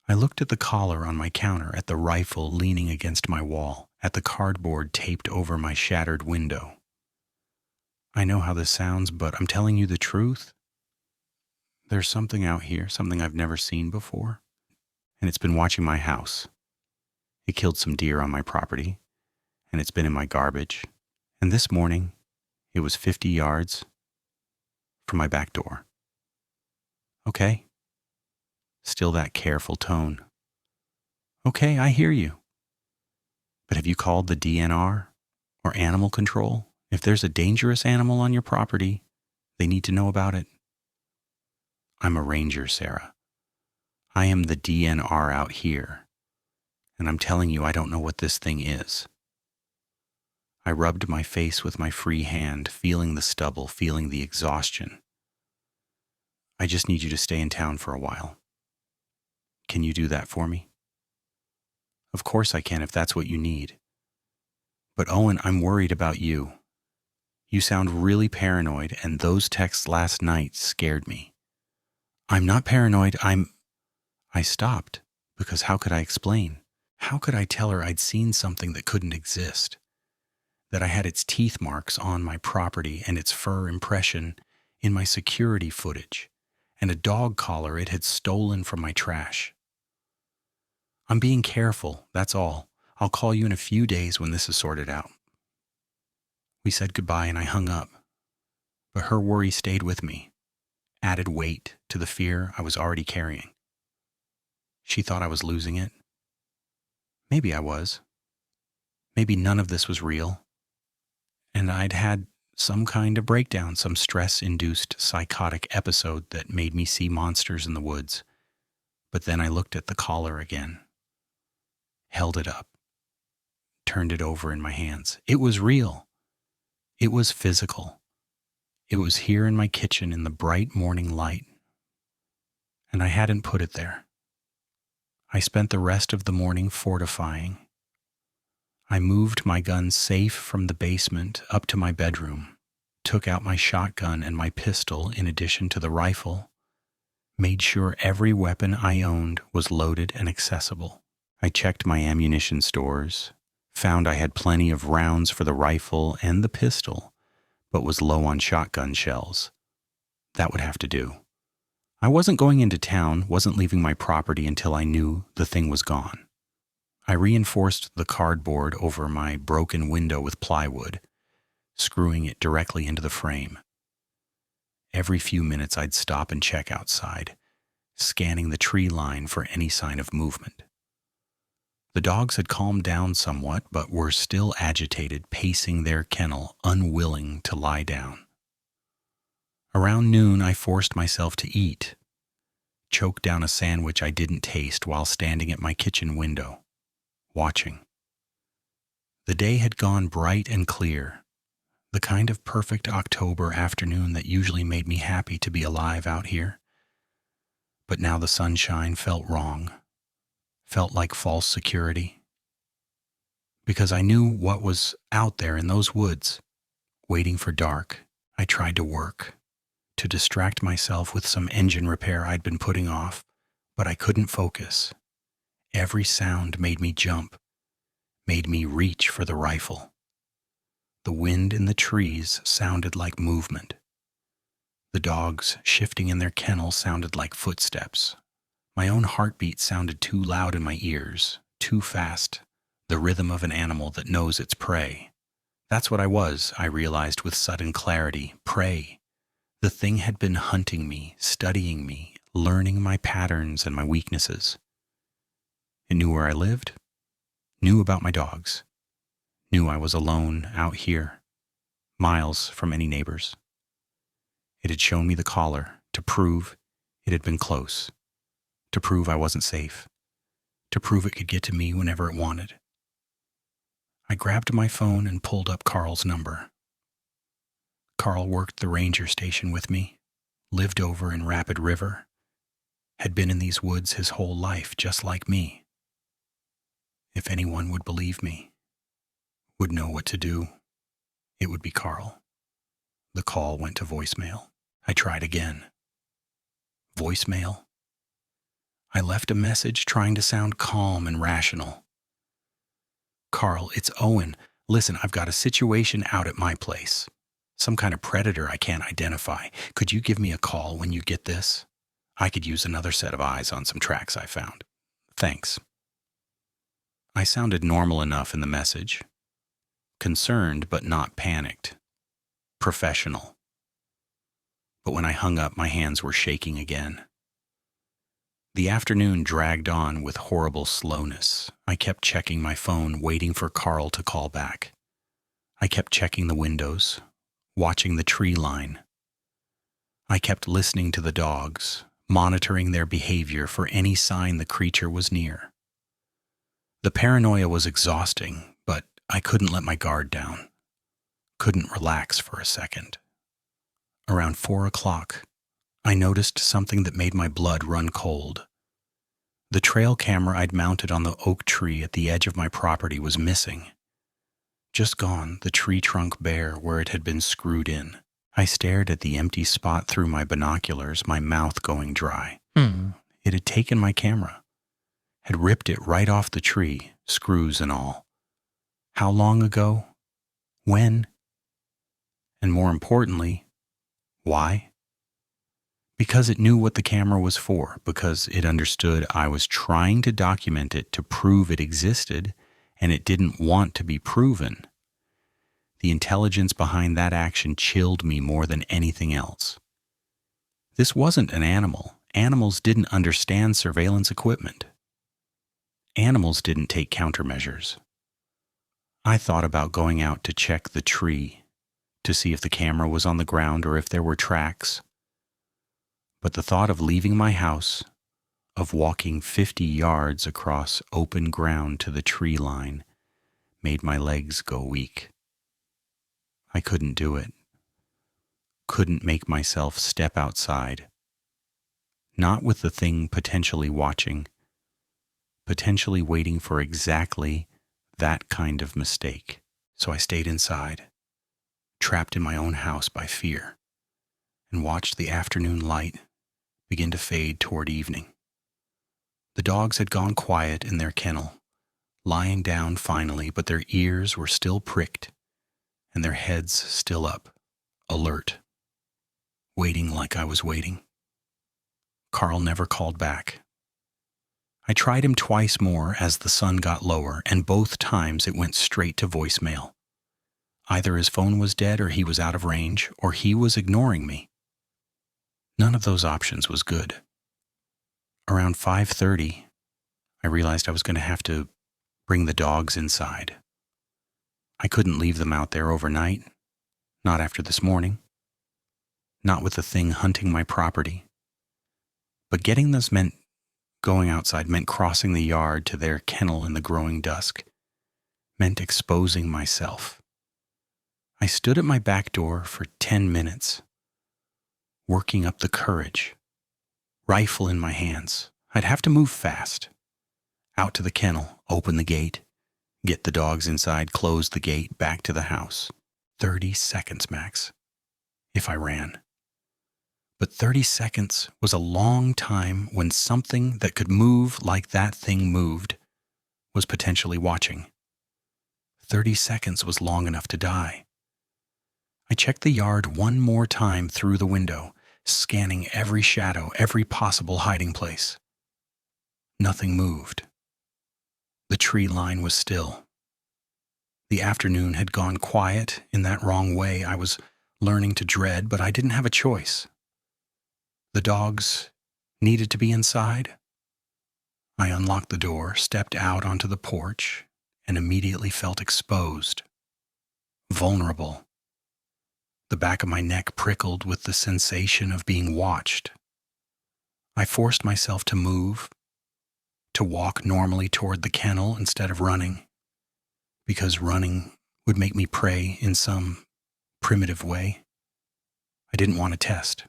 I looked at the collar on my counter, at the rifle leaning against my wall, at the cardboard taped over my shattered window. "I know how this sounds, but I'm telling you the truth. There's something out here, something I've never seen before, and it's been watching my house. It killed some deer on my property, and it's been in my garbage, and this morning it was 50 yards from my back door." "Okay." Still that careful tone. "Okay, I hear you. But have you called the DNR or animal control? If there's a dangerous animal on your property, they need to know about it." "I'm a ranger, Sarah. I am the DNR out here, and I'm telling you I don't know what this thing is." I rubbed my face with my free hand, feeling the stubble, feeling the exhaustion. "I just need you to stay in town for a while. Can you do that for me?" "Of course I can if that's what you need. But Owen, I'm worried about you. You sound really paranoid, and those texts last night scared me." "I'm not paranoid, I stopped, because how could I explain? How could I tell her I'd seen something that couldn't exist? That I had its teeth marks on my property and its fur impression in my security footage, and a dog collar it had stolen from my trash? "I'm being careful, that's all. I'll call you in a few days when this is sorted out." We said goodbye and I hung up, but her worry stayed with me, added weight to the fear I was already carrying. She thought I was losing it. Maybe I was. Maybe none of this was real, and I'd had some kind of breakdown, some stress-induced psychotic episode that made me see monsters in the woods. But then I looked at the collar again, held it up, turned it over in my hands. It was real. It was physical. It was here in my kitchen in the bright morning light. And I hadn't put it there. I spent the rest of the morning fortifying. I moved my gun safe from the basement up to my bedroom, took out my shotgun and my pistol in addition to the rifle, made sure every weapon I owned was loaded and accessible. I checked my ammunition stores, found I had plenty of rounds for the rifle and the pistol, but was low on shotgun shells. That would have to do. I wasn't going into town, wasn't leaving my property until I knew the thing was gone. I reinforced the cardboard over my broken window with plywood, screwing it directly into the frame. Every few minutes I'd stop and check outside, scanning the tree line for any sign of movement. The dogs had calmed down somewhat, but were still agitated, pacing their kennel, unwilling to lie down. Around noon, I forced myself to eat, choked down a sandwich I didn't taste while standing at my kitchen window, watching. The day had gone bright and clear, the kind of perfect October afternoon that usually made me happy to be alive out here. But now the sunshine felt wrong, felt like false security. Because I knew what was out there in those woods, waiting for dark, I tried to work, to distract myself with some engine repair I'd been putting off, but I couldn't focus. Every sound made me jump, made me reach for the rifle. The wind in the trees sounded like movement. The dogs shifting in their kennel sounded like footsteps. My own heartbeat sounded too loud in my ears, too fast, the rhythm of an animal that knows its prey. That's what I was, I realized with sudden clarity, prey. The thing had been hunting me, studying me, learning my patterns and my weaknesses. It knew where I lived, knew about my dogs, knew I was alone out here, miles from any neighbors. It had shown me the collar to prove it had been close, to prove I wasn't safe, to prove it could get to me whenever it wanted. I grabbed my phone and pulled up Carl's number. Carl worked the ranger station with me, lived over in Rapid River, had been in these woods his whole life just like me. If anyone would believe me, would know what to do, it would be Carl. The call went to voicemail. I tried again. Voicemail? I left a message trying to sound calm and rational. Carl, it's Owen. Listen, I've got a situation out at my place. Some kind of predator I can't identify. Could you give me a call when you get this? I could use another set of eyes on some tracks I found. Thanks. I sounded normal enough in the message. Concerned but not panicked. Professional. But when I hung up, my hands were shaking again. The afternoon dragged on with horrible slowness. I kept checking my phone, waiting for Carl to call back. I kept checking the windows, watching the tree line. I kept listening to the dogs, monitoring their behavior for any sign the creature was near. The paranoia was exhausting, but I couldn't let my guard down. Couldn't relax for a second. Around 4 o'clock, I noticed something that made my blood run cold. The trail camera I'd mounted on the oak tree at the edge of my property was missing. Just gone, the tree trunk bare where it had been screwed in. I stared at the empty spot through my binoculars, my mouth going dry. It had taken my camera, had ripped it right off the tree, screws and all. How long ago? When? And more importantly, why? Because it knew what the camera was for, because it understood I was trying to document it to prove it existed, and it didn't want to be proven. The intelligence behind that action chilled me more than anything else. This wasn't an animal. Animals didn't understand surveillance equipment. Animals didn't take countermeasures. I thought about going out to check the tree, to see if the camera was on the ground or if there were tracks. But the thought of leaving my house, of walking 50 yards across open ground to the tree line made my legs go weak. I couldn't do it. Couldn't make myself step outside. Not with the thing potentially watching, potentially waiting for exactly that kind of mistake. So I stayed inside, trapped in my own house by fear, and watched the afternoon light begin to fade toward evening. The dogs had gone quiet in their kennel, lying down finally, but their ears were still pricked and their heads still up, alert, waiting like I was waiting. Carl never called back. I tried him twice more as the sun got lower, and both times it went straight to voicemail. Either his phone was dead or he was out of range, or he was ignoring me. None of those options was good. Around 5:30, I realized I was going to have to bring the dogs inside. I couldn't leave them out there overnight, not after this morning, not with the thing hunting my property. But getting this meant going outside, meant crossing the yard to their kennel in the growing dusk, meant exposing myself. I stood at my back door for 10 minutes, working up the courage, rifle in my hands. I'd have to move fast. Out to the kennel, open the gate, get the dogs inside, close the gate, back to the house. 30 seconds max, if I ran. But 30 seconds was a long time when something that could move like that thing moved was potentially watching. 30 seconds was long enough to die. I checked the yard one more time through the window, scanning every shadow, every possible hiding place. Nothing moved. The tree line was still. The afternoon had gone quiet in that wrong way I was learning to dread, but I didn't have a choice. The dogs needed to be inside. I unlocked the door, stepped out onto the porch, and immediately felt exposed, vulnerable. The back of my neck prickled with the sensation of being watched. I forced myself to move, to walk normally toward the kennel instead of running, because running would make me prey in some primitive way. I didn't want to test.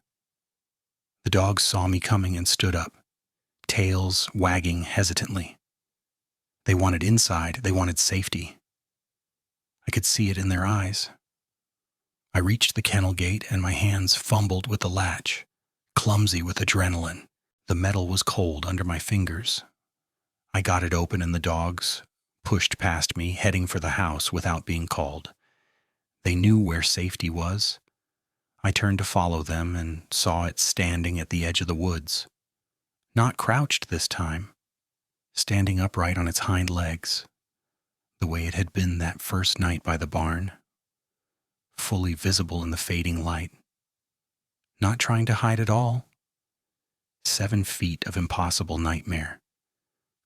The dogs saw me coming and stood up, tails wagging hesitantly. They wanted inside, they wanted safety. I could see it in their eyes. I reached the kennel gate and my hands fumbled with the latch, clumsy with adrenaline. The metal was cold under my fingers. I got it open and the dogs pushed past me, heading for the house without being called. They knew where safety was. I turned to follow them and saw it standing at the edge of the woods. Not crouched this time, standing upright on its hind legs, the way it had been that first night by the barn, fully visible in the fading light. Not trying to hide at all. 7 feet of impossible nightmare,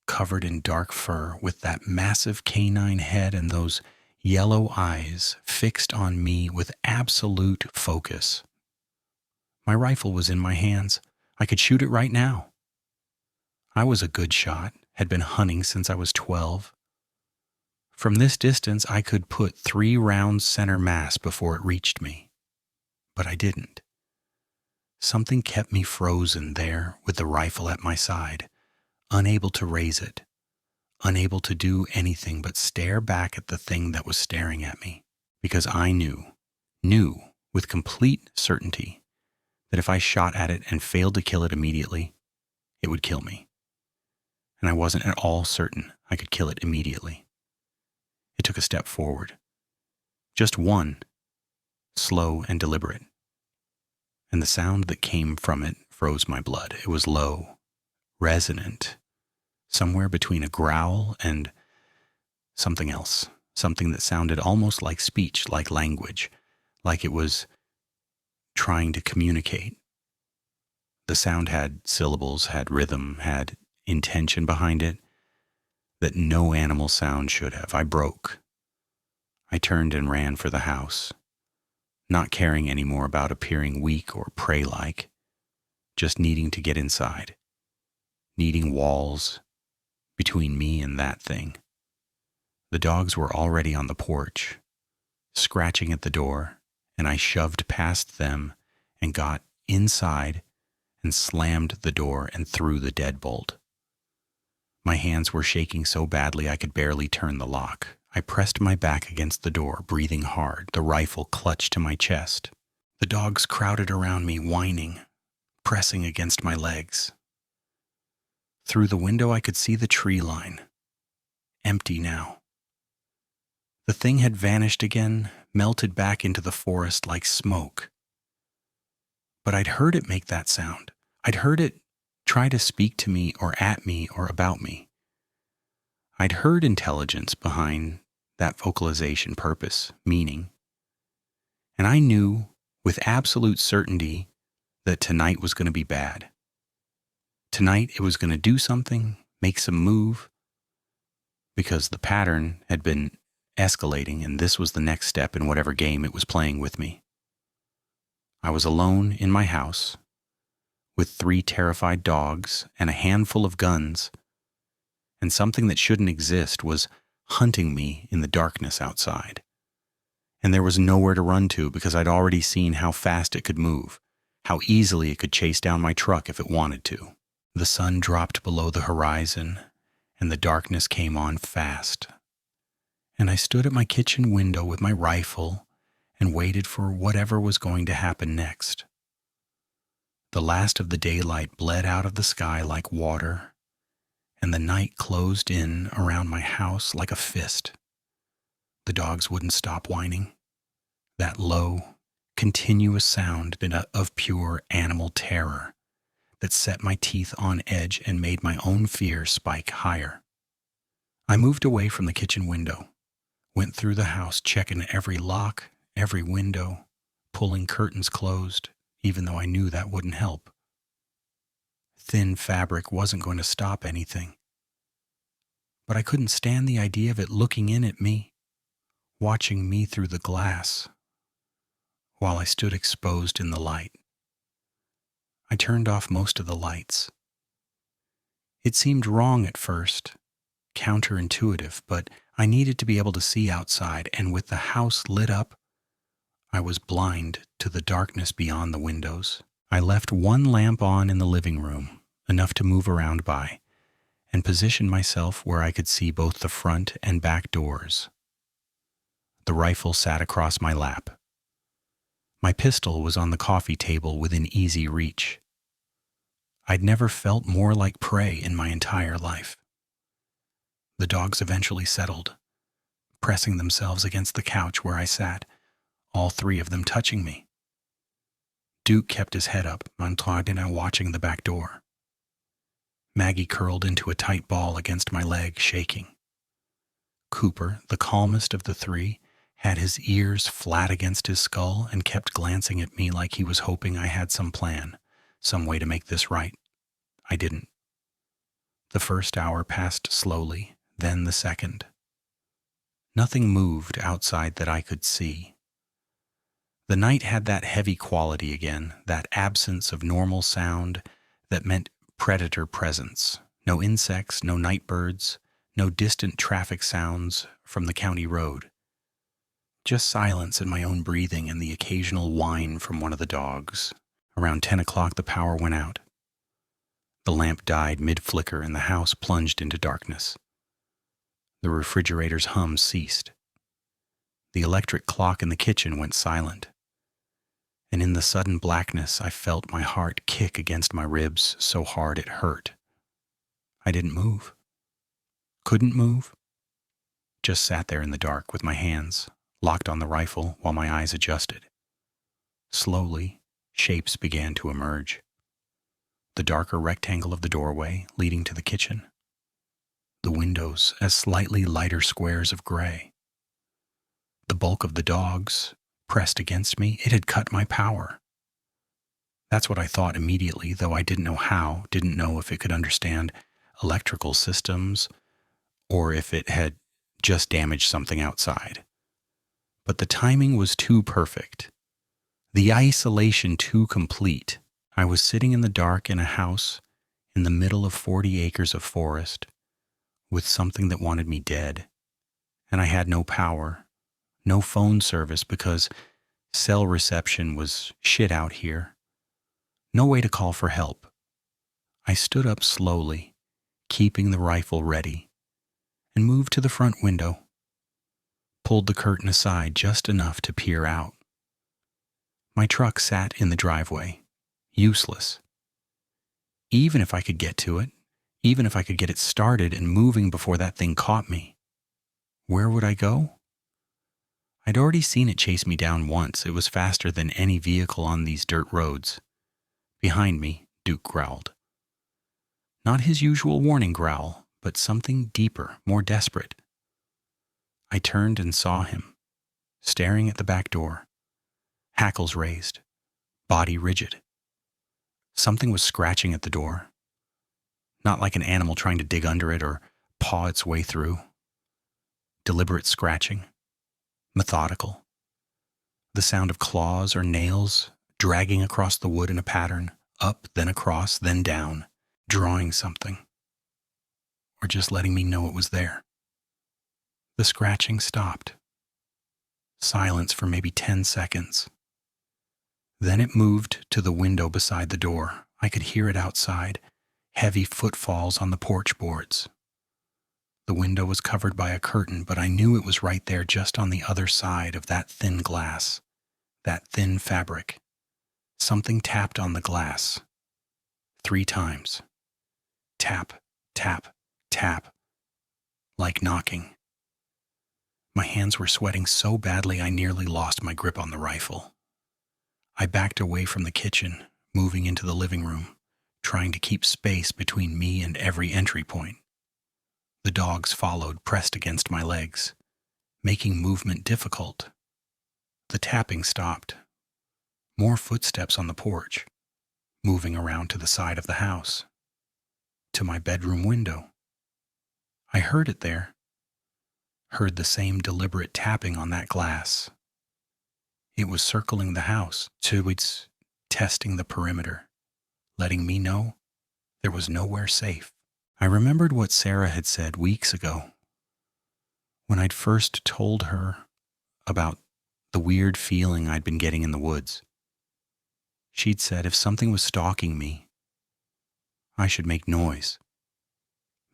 covered in dark fur with that massive canine head and those yellow eyes fixed on me with absolute focus. My rifle was in my hands. I could shoot it right now. I was a good shot, had been hunting since I was 12. From this distance, I could put 3 rounds center mass before it reached me. But I didn't. Something kept me frozen there with the rifle at my side, unable to raise it, unable to do anything but stare back at the thing that was staring at me, because I knew with complete certainty that if I shot at it and failed to kill it immediately, it would kill me. And I wasn't at all certain I could kill it immediately. It took a step forward. Just one, slow and deliberate. And the sound that came from it froze my blood. It was low, resonant, somewhere between a growl and something else, something that sounded almost like speech, like language, like it was trying to communicate. The sound had syllables, had rhythm, had intention behind it that no animal sound should have. I broke. I turned and ran for the house, not caring anymore about appearing weak or prey-like, just needing to get inside, needing walls between me and that thing. The dogs were already on the porch, scratching at the door, and I shoved past them and got inside and slammed the door and threw the deadbolt. My hands were shaking so badly I could barely turn the lock. I pressed my back against the door, breathing hard, the rifle clutched to my chest. The dogs crowded around me, whining, pressing against my legs. Through the window I could see the tree line, empty now. The thing had vanished again, melted back into the forest like smoke. But I'd heard it make that sound. I'd heard it try to speak to me or at me or about me. I'd heard intelligence behind that vocalization, purpose, meaning. And I knew with absolute certainty that tonight was going to be bad. Tonight it was going to do something, make some move, because the pattern had been escalating and this was the next step in whatever game it was playing with me. I was alone in my house with 3 terrified dogs and a handful of guns, and something that shouldn't exist was hunting me in the darkness outside. And there was nowhere to run to because I'd already seen how fast it could move, how easily it could chase down my truck if it wanted to. The sun dropped below the horizon, and the darkness came on fast. And I stood at my kitchen window with my rifle and waited for whatever was going to happen next. The last of the daylight bled out of the sky like water, and the night closed in around my house like a fist. The dogs wouldn't stop whining. That low, continuous sound of pure animal terror that set my teeth on edge and made my own fear spike higher. I moved away from the kitchen window, went through the house checking every lock, every window, pulling curtains closed, even though I knew that wouldn't help. Thin fabric wasn't going to stop anything. But I couldn't stand the idea of it looking in at me, watching me through the glass, while I stood exposed in the light. I turned off most of the lights. It seemed wrong at first, counterintuitive, but I needed to be able to see outside, and with the house lit up, I was blind to the darkness beyond the windows. I left one lamp on in the living room, enough to move around by, and positioned myself where I could see both the front and back doors. The rifle sat across my lap. My pistol was on the coffee table within easy reach. I'd never felt more like prey in my entire life. The dogs eventually settled, pressing themselves against the couch where I sat, all 3 of them touching me. Duke kept his head up, Montague and I watching the back door. Maggie curled into a tight ball against my leg, shaking. Cooper, the calmest of the 3, had his ears flat against his skull and kept glancing at me like he was hoping I had some plan, some way to make this right. I didn't. The first hour passed slowly, then the second. Nothing moved outside that I could see. The night had that heavy quality again, that absence of normal sound that meant predator presence. No insects, no night birds, no distant traffic sounds from the county road. Just silence and my own breathing and the occasional whine from one of the dogs. Around 10 o'clock the power went out. The lamp died mid-flicker and the house plunged into darkness. The refrigerator's hum ceased. The electric clock in the kitchen went silent. And in the sudden blackness I felt my heart kick against my ribs so hard it hurt. I didn't move. Couldn't move. Just sat there in the dark with my hands locked on the rifle while my eyes adjusted. Slowly, shapes began to emerge. The darker rectangle of the doorway leading to the kitchen. The windows as slightly lighter squares of gray. The bulk of the dogs pressed against me. It had cut my power. That's what I thought immediately, though I didn't know how, didn't know if it could understand electrical systems or if it had just damaged something outside. But the timing was too perfect. The isolation too complete. I was sitting in the dark in a house in the middle of 40 acres of forest, with something that wanted me dead. And I had no power, no phone service because cell reception was shit out here. No way to call for help. I stood up slowly, keeping the rifle ready, and moved to the front window. Pulled the curtain aside just enough to peer out. My truck sat in the driveway, useless. Even if I could get to it, even if I could get it started and moving before that thing caught me, where would I go? I'd already seen it chase me down once. It was faster than any vehicle on these dirt roads. Behind me, Duke growled. Not his usual warning growl, but something deeper, more desperate. I turned and saw him, staring at the back door, hackles raised, body rigid. Something was scratching at the door, not like an animal trying to dig under it or paw its way through. Deliberate scratching, methodical. The sound of claws or nails dragging across the wood in a pattern, up, then across, then down, drawing something, or just letting me know it was there. The scratching stopped. Silence for maybe 10 seconds. Then it moved to the window beside the door. I could hear it outside, heavy footfalls on the porch boards. The window was covered by a curtain, but I knew it was right there just on the other side of that thin glass, that thin fabric. Something tapped on the glass. 3 times. Tap, tap, tap. Like knocking. My hands were sweating so badly I nearly lost my grip on the rifle. I backed away from the kitchen, moving into the living room, trying to keep space between me and every entry point. The dogs followed, pressed against my legs, making movement difficult. The tapping stopped. More footsteps on the porch, moving around to the side of the house, to my bedroom window. I heard it there. Heard the same deliberate tapping on that glass. It was circling the house, to its testing the perimeter, letting me know there was nowhere safe. I remembered what Sarah had said weeks ago, when I'd first told her about the weird feeling I'd been getting in the woods. She'd said if something was stalking me, I should make noise,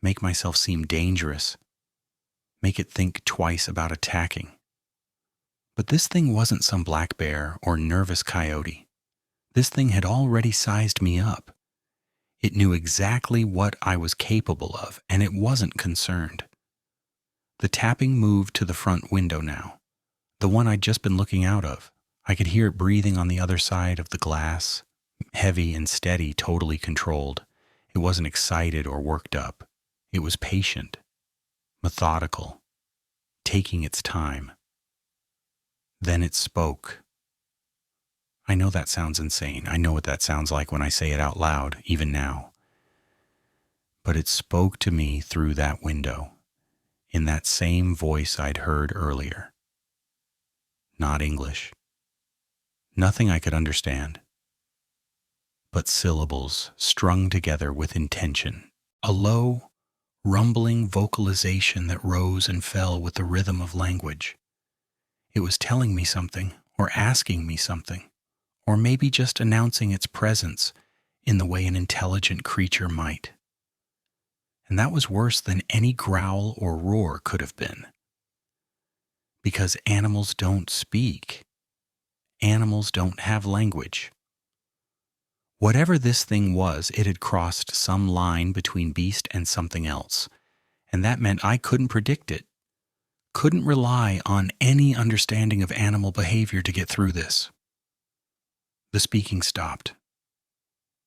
make myself seem dangerous, make it think twice about attacking. But this thing wasn't some black bear or nervous coyote. This thing had already sized me up. It knew exactly what I was capable of, and it wasn't concerned. The tapping moved to the front window now, the one I'd just been looking out of. I could hear it breathing on the other side of the glass, heavy and steady, totally controlled. It wasn't excited or worked up. It was patient, methodical, taking its time. Then it spoke. I know that sounds insane. I know what that sounds like when I say it out loud, even now. But it spoke to me through that window, in that same voice I'd heard earlier. Not English. Nothing I could understand. But syllables strung together with intention. A low, rumbling vocalization that rose and fell with the rhythm of language. It was telling me something, or asking me something, or maybe just announcing its presence in the way an intelligent creature might. And that was worse than any growl or roar could have been. Because animals don't speak. Animals don't have language. Whatever this thing was, it had crossed some line between beast and something else, and that meant I couldn't predict it. Couldn't rely on any understanding of animal behavior to get through this. The speaking stopped.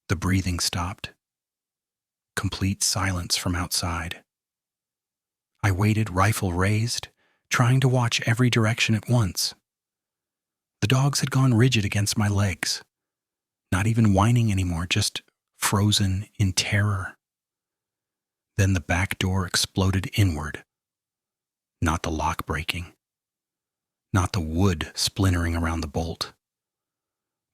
The breathing stopped. Complete silence from outside. I waited, rifle raised, trying to watch every direction at once. The dogs had gone rigid against my legs, not even whining anymore, just frozen in terror. Then the back door exploded inward. Not the lock breaking. Not the wood splintering around the bolt.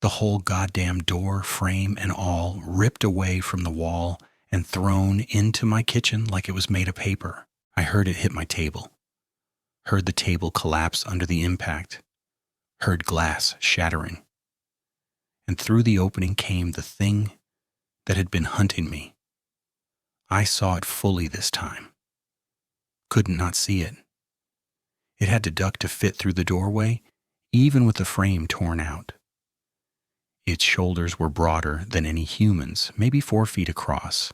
The whole goddamn door, frame, and all ripped away from the wall and thrown into my kitchen like it was made of paper. I heard it hit my table, heard the table collapse under the impact, heard glass shattering. And through the opening came the thing that had been hunting me. I saw it fully this time. Couldn't not see it. It had to duck to fit through the doorway, even with the frame torn out. Its shoulders were broader than any human's, maybe 4 feet across,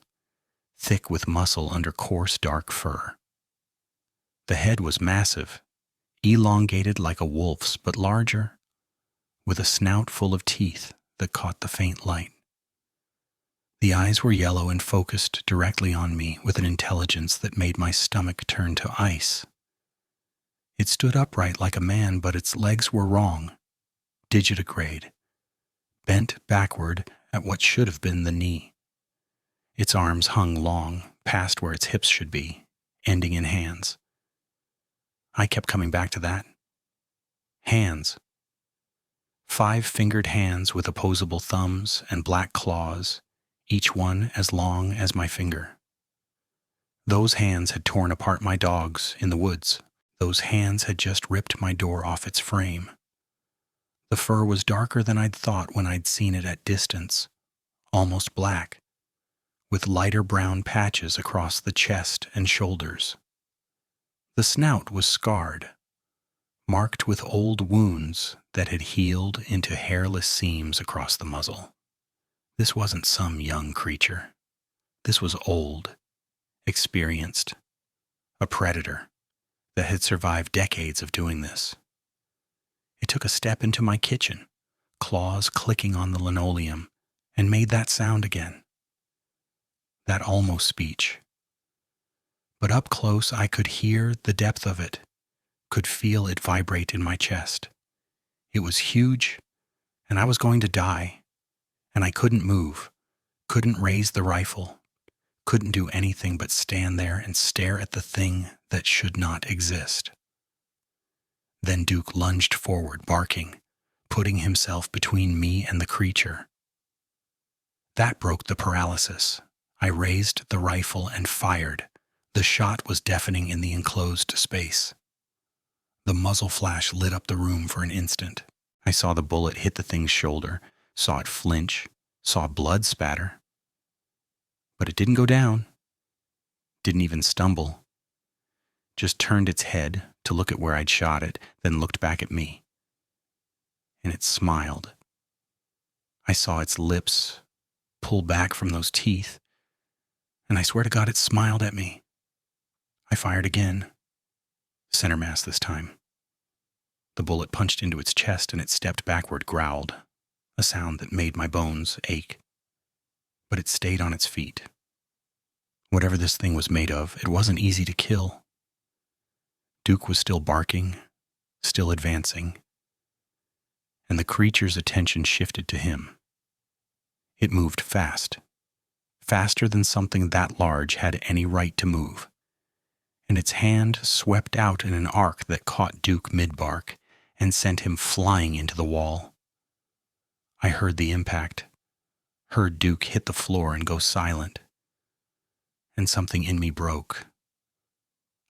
thick with muscle under coarse dark fur. The head was massive, elongated like a wolf's, but larger, with a snout full of teeth that caught the faint light. The eyes were yellow and focused directly on me with an intelligence that made my stomach turn to ice. It stood upright like a man, but its legs were wrong, digitigrade, bent backward at what should have been the knee. Its arms hung long, past where its hips should be, ending in hands. I kept coming back to that. Hands. 5-fingered hands with opposable thumbs and black claws, each one as long as my finger. Those hands had torn apart my dogs in the woods. Those hands had just ripped my door off its frame. The fur was darker than I'd thought when I'd seen it at distance, almost black, with lighter brown patches across the chest and shoulders. The snout was scarred, marked with old wounds that had healed into hairless seams across the muzzle. This wasn't some young creature. This was old, experienced, a predator that had survived decades of doing this. It took a step into my kitchen, claws clicking on the linoleum, and made that sound again. That almost speech. But up close I could hear the depth of it, could feel it vibrate in my chest. It was huge, and I was going to die, and I couldn't move, couldn't raise the rifle, couldn't do anything but stand there and stare at the thing that should not exist. Then Duke lunged forward, barking, putting himself between me and the creature. That broke the paralysis. I raised the rifle and fired. The shot was deafening in the enclosed space. The muzzle flash lit up the room for an instant. I saw the bullet hit the thing's shoulder, saw it flinch, saw blood spatter. But it didn't go down, didn't even stumble, just turned its head to look at where I'd shot it, then looked back at me. And it smiled. I saw its lips pull back from those teeth, and I swear to God it smiled at me. I fired again, center mass this time. The bullet punched into its chest and it stepped backward, growled, a sound that made my bones ache. But it stayed on its feet. Whatever this thing was made of, it wasn't easy to kill. Duke was still barking, still advancing, and the creature's attention shifted to him. It moved fast, faster than something that large had any right to move, and its hand swept out in an arc that caught Duke mid-bark and sent him flying into the wall. I heard the impact, heard Duke hit the floor and go silent, and something in me broke.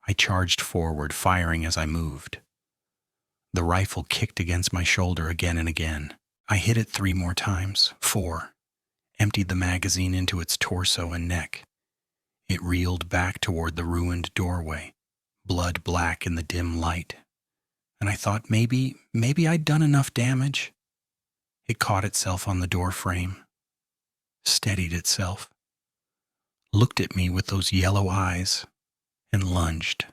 I charged forward, firing as I moved. The rifle kicked against my shoulder again and again. I hit it 3 more times, 4, emptied the magazine into its torso and neck. It reeled back toward the ruined doorway, blood black in the dim light. And I thought maybe I'd done enough damage. It caught itself on the door frame, steadied itself, looked at me with those yellow eyes, and lunged.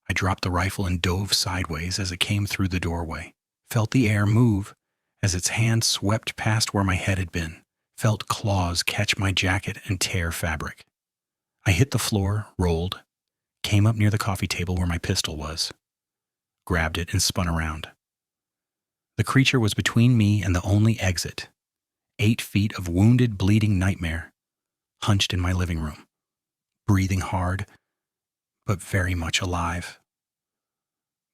I dropped the rifle and dove sideways as it came through the doorway, felt the air move as its hand swept past where my head had been, felt claws catch my jacket and tear fabric. I hit the floor, rolled, came up near the coffee table where my pistol was, grabbed it and spun around. The creature was between me and the only exit, 8 feet of wounded, bleeding nightmare, hunched in my living room, breathing hard, but very much alive.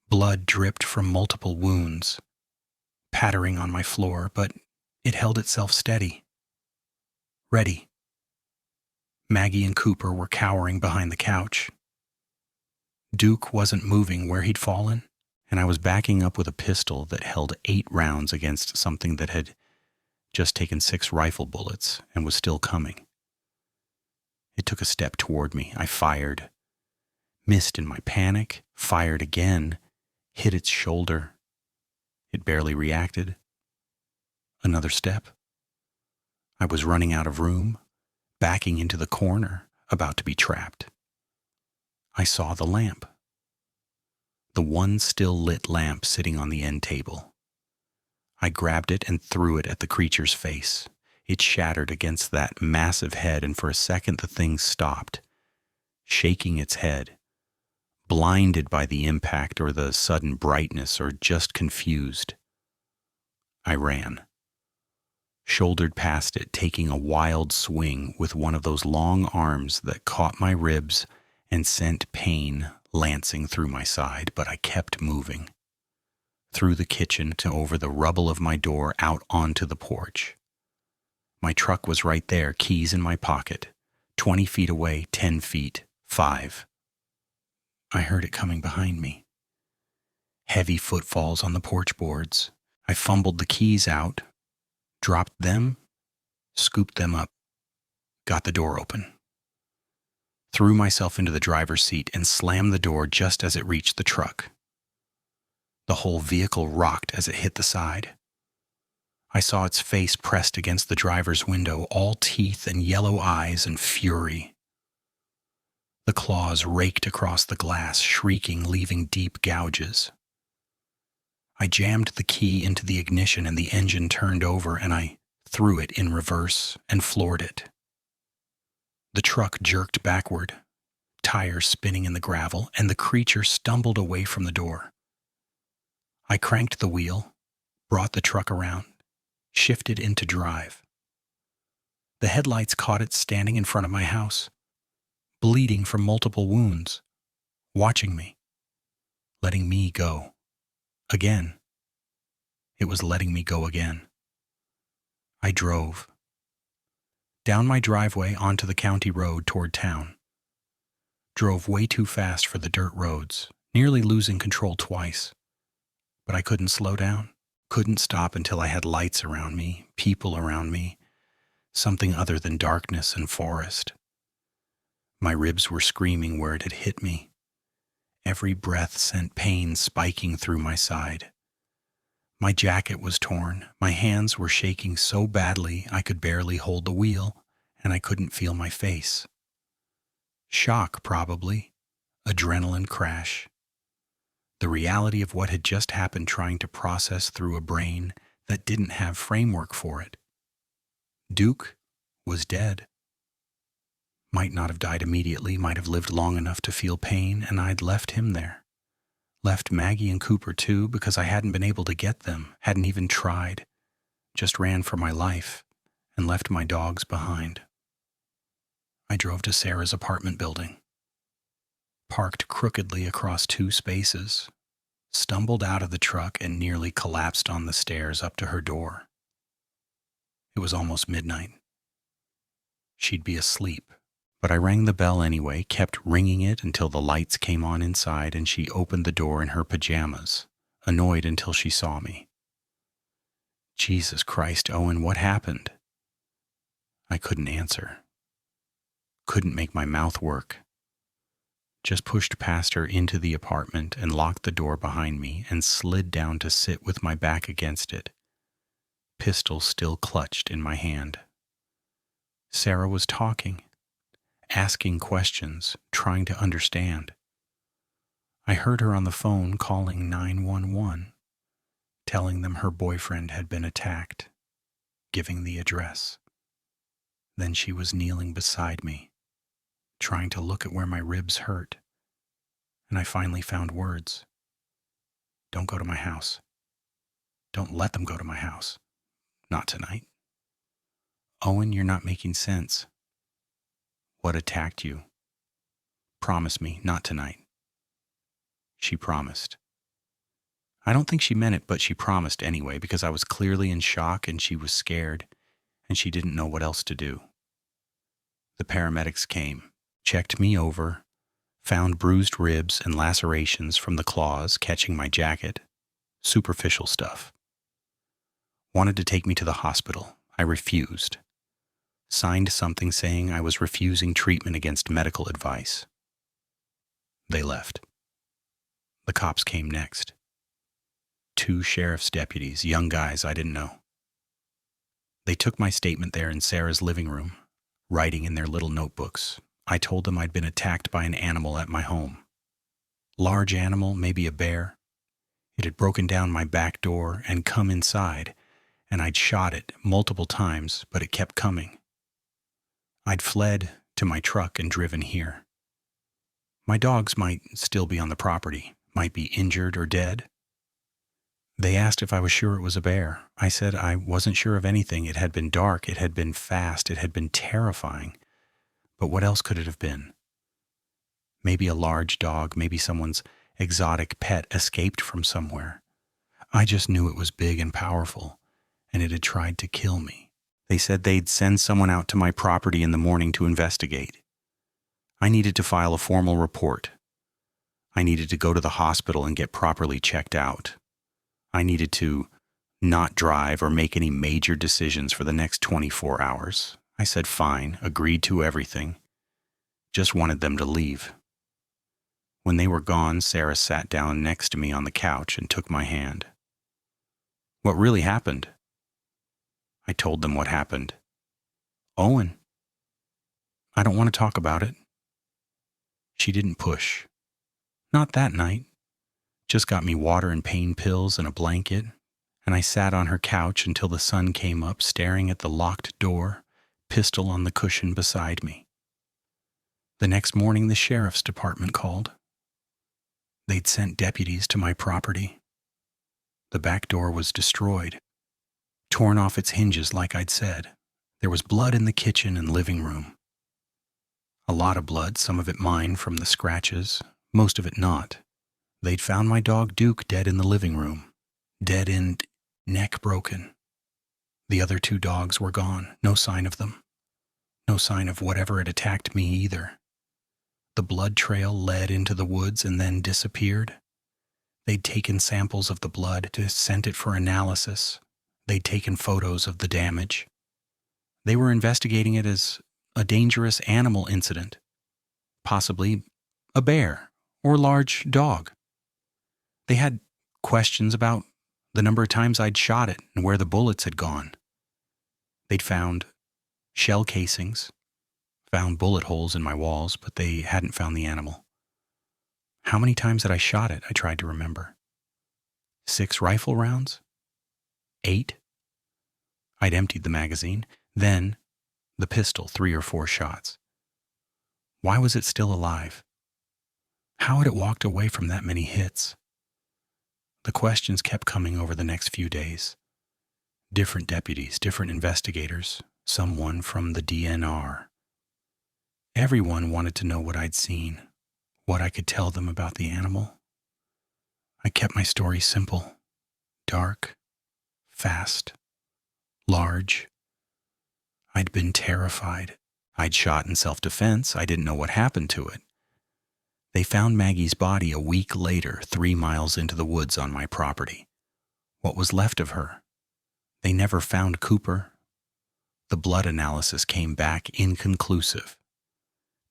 Blood dripped from multiple wounds, pattering on my floor, but it held itself steady, ready. Maggie and Cooper were cowering behind the couch. Duke wasn't moving where he'd fallen, and I was backing up with a pistol that held 8 rounds against something that had just taken 6 rifle bullets and was still coming. It took a step toward me. I fired. Missed in my panic, fired again, hit its shoulder. It barely reacted. Another step. I was running out of room, backing into the corner, about to be trapped. I saw the lamp. The one still lit lamp sitting on the end table. I grabbed it and threw it at the creature's face. It shattered against that massive head, and for a second the thing stopped, shaking its head, blinded by the impact or the sudden brightness or just confused. I ran. Shouldered past it, taking a wild swing with one of those long arms that caught my ribs and sent pain lancing through my side, but I kept moving. Through the kitchen to over the rubble of my door out onto the porch. My truck was right there, keys in my pocket. 20 feet away, 10 feet, 5. I heard it coming behind me. Heavy footfalls on the porch boards. I fumbled the keys out, dropped them, scooped them up, got the door open. Threw myself into the driver's seat and slammed the door just as it reached the truck. The whole vehicle rocked as it hit the side. I saw its face pressed against the driver's window, all teeth and yellow eyes and fury. The claws raked across the glass, shrieking, leaving deep gouges. I jammed the key into the ignition and the engine turned over, and I threw it in reverse and floored it. The truck jerked backward, tires spinning in the gravel, and the creature stumbled away from the door. I cranked the wheel, brought the truck around, shifted into drive. The headlights caught it standing in front of my house, bleeding from multiple wounds, watching me, letting me go. Again. It was letting me go again. I drove. Down my driveway onto the county road toward town. Drove way too fast for the dirt roads, nearly losing control twice. But I couldn't slow down, couldn't stop until I had lights around me, people around me, something other than darkness and forest. My ribs were screaming where it had hit me. Every breath sent pain spiking through my side. My jacket was torn. My hands were shaking so badly I could barely hold the wheel, and I couldn't feel my face. Shock, probably. Adrenaline crash. The reality of what had just happened, trying to process through a brain that didn't have framework for it. Duke was dead. Might not have died immediately, might have lived long enough to feel pain, and I'd left him there. Left Maggie and Cooper too, because I hadn't been able to get them, hadn't even tried. Just ran for my life and left my dogs behind. I drove to Sarah's apartment building. Parked crookedly across 2 spaces, stumbled out of the truck and nearly collapsed on the stairs up to her door. It was almost midnight. She'd be asleep. But I rang the bell anyway, kept ringing it until the lights came on inside and she opened the door in her pajamas, annoyed until she saw me. Jesus Christ, Owen, what happened? I couldn't answer. Couldn't make my mouth work. Just pushed past her into the apartment and locked the door behind me and slid down to sit with my back against it, pistol still clutched in my hand. Sarah was talking. Asking questions, trying to understand. I heard her on the phone calling 911, telling them her boyfriend had been attacked, giving the address. Then she was kneeling beside me, trying to look at where my ribs hurt, and I finally found words. Don't go to my house. Don't let them go to my house. Not tonight. Owen, you're not making sense. What attacked you? Promise me, not tonight. She promised. I don't think she meant it, but she promised anyway, because I was clearly in shock and she was scared, and she didn't know what else to do. The paramedics came, checked me over, found bruised ribs and lacerations from the claws catching my jacket. Superficial stuff. Wanted to take me to the hospital. I refused. Signed something saying I was refusing treatment against medical advice. They left. The cops came next. 2 sheriff's deputies, young guys I didn't know. They took my statement there in Sarah's living room, writing in their little notebooks. I told them I'd been attacked by an animal at my home. Large animal, maybe a bear. It had broken down my back door and come inside, and I'd shot it multiple times, but it kept coming. I'd fled to my truck and driven here. My dogs might still be on the property, might be injured or dead. They asked if I was sure it was a bear. I said I wasn't sure of anything. It had been dark, it had been fast, it had been terrifying. But what else could it have been? Maybe a large dog, maybe someone's exotic pet escaped from somewhere. I just knew it was big and powerful, and it had tried to kill me. They said they'd send someone out to my property in the morning to investigate. I needed to file a formal report. I needed to go to the hospital and get properly checked out. I needed to not drive or make any major decisions for the next 24 hours. I said fine, agreed to everything. Just wanted them to leave. When they were gone, Sarah sat down next to me on the couch and took my hand. What really happened? I told them what happened. Owen. I don't want to talk about it. She didn't push. Not that night. Just got me water and pain pills and a blanket, and I sat on her couch until the sun came up, staring at the locked door, pistol on the cushion beside me. The next morning, the sheriff's department called. They'd sent deputies to my property. The back door was destroyed, torn off its hinges like I'd said. There was blood in the kitchen and living room. A lot of blood, some of it mine from the scratches, most of it not. They'd found my dog Duke dead in the living room, dead and neck broken. The other 2 dogs were gone, no sign of them. No sign of whatever had attacked me either. The blood trail led into the woods and then disappeared. They'd taken samples of the blood to send it for analysis. They'd taken photos of the damage. They were investigating it as a dangerous animal incident, possibly a bear or large dog. They had questions about the number of times I'd shot it and where the bullets had gone. They'd found shell casings, found bullet holes in my walls, but they hadn't found the animal. How many times had I shot it? I tried to remember. 6 rifle rounds? 8? I'd emptied the magazine. Then, the pistol, 3 or 4 shots. Why was it still alive? How had it walked away from that many hits? The questions kept coming over the next few days. Different deputies, different investigators, someone from the DNR. Everyone wanted to know what I'd seen, what I could tell them about the animal. I kept my story simple, dark, fast, large. I'd been terrified. I'd shot in self-defense. I didn't know what happened to it. They found Maggie's body a week later, 3 miles into the woods on my property. What was left of her? They never found Cooper. The blood analysis came back inconclusive.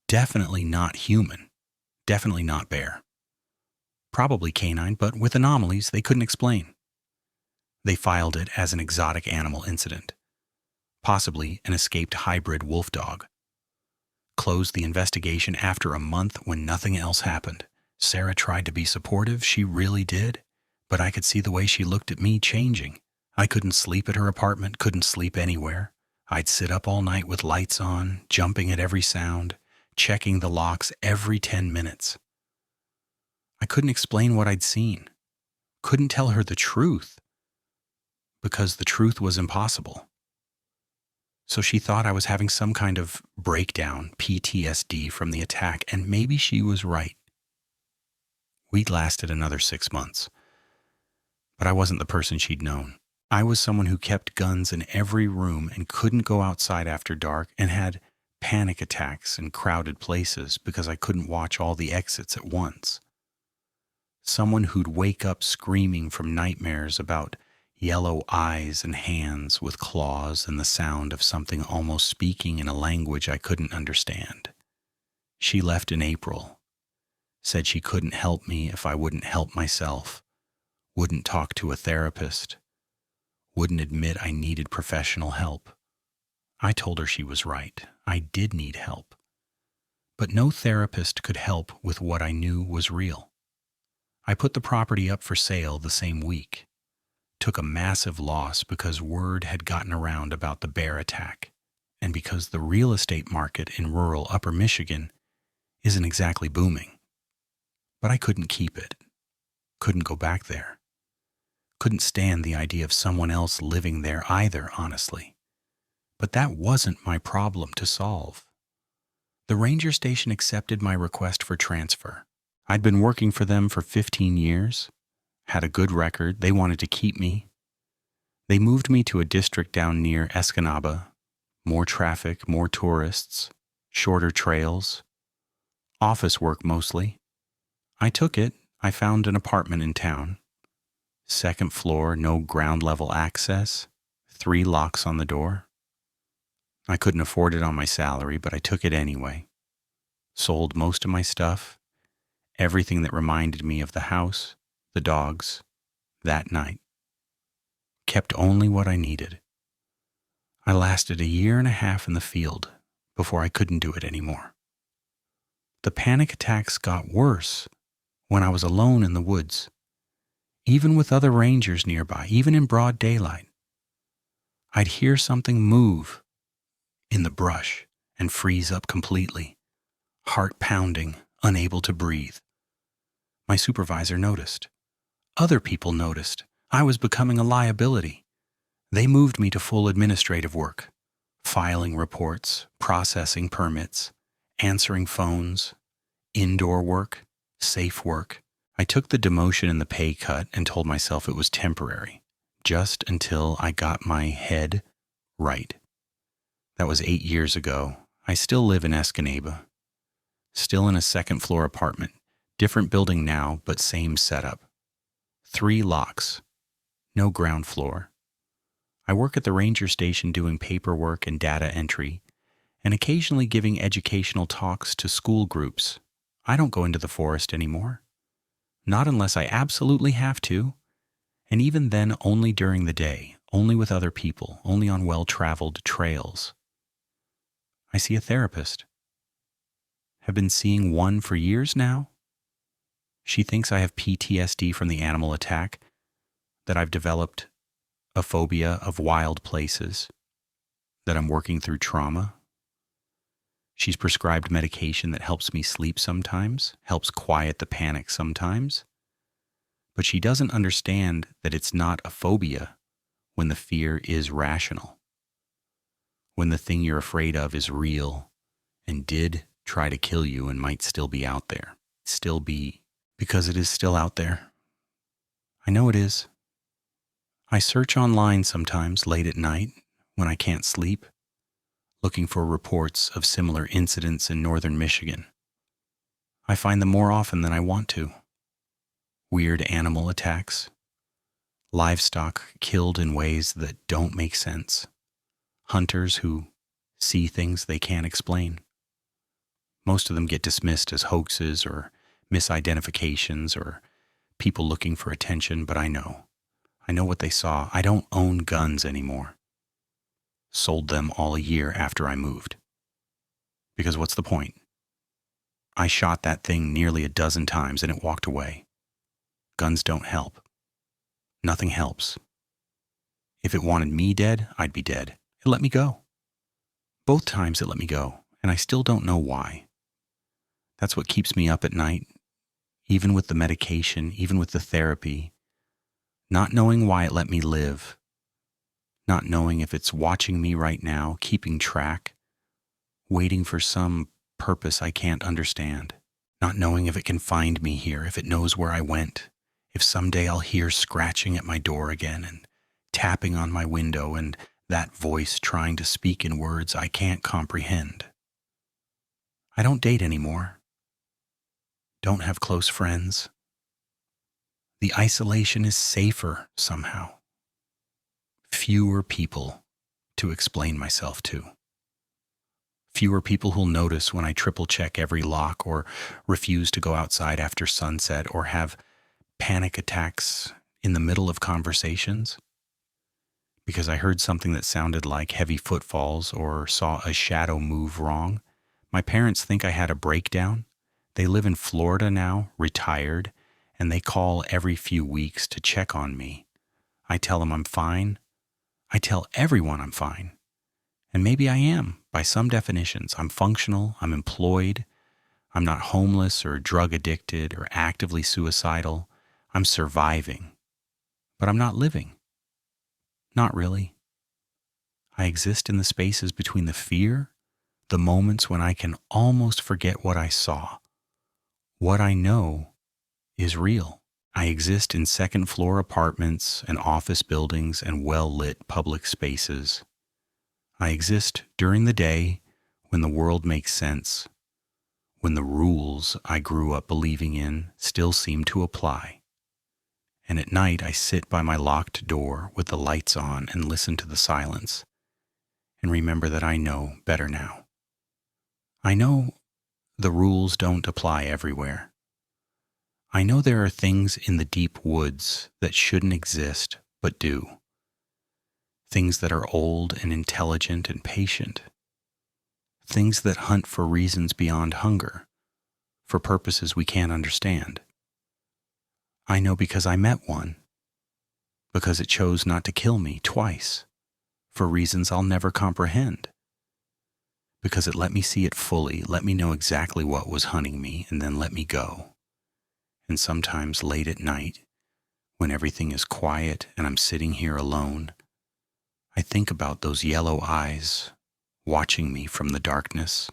Definitely not human. Definitely not bear. Probably canine, but with anomalies they couldn't explain. They filed it as an exotic animal incident. Possibly an escaped hybrid wolf dog. Closed the investigation after a month when nothing else happened. Sarah tried to be supportive, she really did, but I could see the way she looked at me changing. I couldn't sleep at her apartment, couldn't sleep anywhere. I'd sit up all night with lights on, jumping at every sound, checking the locks every 10 minutes. I couldn't explain what I'd seen. Couldn't tell her the truth, because the truth was impossible. So she thought I was having some kind of breakdown, PTSD from the attack, and maybe she was right. We'd lasted another 6 months. But I wasn't the person she'd known. I was someone who kept guns in every room and couldn't go outside after dark and had panic attacks in crowded places because I couldn't watch all the exits at once. Someone who'd wake up screaming from nightmares about yellow eyes and hands with claws and the sound of something almost speaking in a language I couldn't understand. She left in April, said she couldn't help me if I wouldn't help myself, wouldn't talk to a therapist, wouldn't admit I needed professional help. I told her she was right. I did need help. But no therapist could help with what I knew was real. I put the property up for sale the same week. Took a massive loss because word had gotten around about the bear attack, and because the real estate market in rural Upper Michigan isn't exactly booming. But I couldn't keep it. Couldn't go back there. Couldn't stand the idea of someone else living there either, honestly. But that wasn't my problem to solve. The ranger station accepted my request for transfer. I'd been working for them for 15 years, had a good record, they wanted to keep me. They moved me to a district down near Escanaba, more traffic, more tourists, shorter trails, office work mostly. I took it. I found an apartment in town. Second floor, no ground level access, 3 locks on the door. I couldn't afford it on my salary, but I took it anyway. Sold most of my stuff, everything that reminded me of the house, the dogs, that night. Kept only what I needed. I lasted 1.5 years in the field before I couldn't do it anymore. The panic attacks got worse when I was alone in the woods, even with other rangers nearby, even in broad daylight. I'd hear something move in the brush and freeze up completely, heart pounding, unable to breathe. My supervisor noticed. Other people noticed. I was becoming a liability. They moved me to full administrative work, filing reports, processing permits, answering phones, indoor work, safe work. I took the demotion and the pay cut and told myself it was temporary, just until I got my head right. That was 8 years ago. I still live in Escanaba, still in a second-floor apartment, different building now, but same setup. 3 locks, no ground floor. I work at the ranger station doing paperwork and data entry, and occasionally giving educational talks to school groups. I don't go into the forest anymore. Not unless I absolutely have to, and even then only during the day, only with other people, only on well-traveled trails. I see a therapist. Have been seeing one for years now. She thinks I have PTSD from the animal attack, that I've developed a phobia of wild places, that I'm working through trauma. She's prescribed medication that helps me sleep sometimes, helps quiet the panic sometimes. But she doesn't understand that it's not a phobia when the fear is rational, when the thing you're afraid of is real and did try to kill you and might still be out there. Still be, because it is still out there. I know it is. I search online sometimes late at night when I can't sleep, looking for reports of similar incidents in northern Michigan. I find them more often than I want to. Weird animal attacks, livestock killed in ways that don't make sense, hunters who see things they can't explain. Most of them get dismissed as hoaxes or misidentifications or people looking for attention, but I know what they saw. I don't own guns anymore. Sold them all a year after I moved. Because what's the point? I shot that thing nearly 12 times and it walked away. Guns don't help. Nothing helps. If it wanted me dead, I'd be dead. It let me go. Both times it let me go, and I still don't know why. That's what keeps me up at night, even with the medication, even with the therapy. Not knowing why it let me live. Not knowing if it's watching me right now, keeping track, waiting for some purpose I can't understand. Not knowing if it can find me here, if it knows where I went, if someday I'll hear scratching at my door again and tapping on my window and that voice trying to speak in words I can't comprehend. I don't date anymore. Don't have close friends. The isolation is safer somehow. Fewer people to explain myself to. Fewer people who'll notice when I triple check every lock or refuse to go outside after sunset or have panic attacks in the middle of conversations because I heard something that sounded like heavy footfalls or saw a shadow move wrong. My parents think I had a breakdown. They live in Florida now, retired, and they call every few weeks to check on me. I tell them I'm fine. I tell everyone I'm fine. And maybe I am, by some definitions. I'm functional, I'm employed, I'm not homeless or drug addicted or actively suicidal. I'm surviving. But I'm not living. Not really. I exist in the spaces between the fear, the moments when I can almost forget what I saw. What I know is real. I exist in second-floor apartments and office buildings and well-lit public spaces. I exist during the day when the world makes sense, when the rules I grew up believing in still seem to apply. And at night I sit by my locked door with the lights on and listen to the silence and remember that I know better now. I know the rules don't apply everywhere. I know there are things in the deep woods that shouldn't exist but do. Things that are old and intelligent and patient. Things that hunt for reasons beyond hunger, for purposes we can't understand. I know because I met one, because it chose not to kill me twice, for reasons I'll never comprehend, because it let me see it fully, let me know exactly what was hunting me, and then let me go. And sometimes late at night, when everything is quiet and I'm sitting here alone, I think about those yellow eyes watching me from the darkness.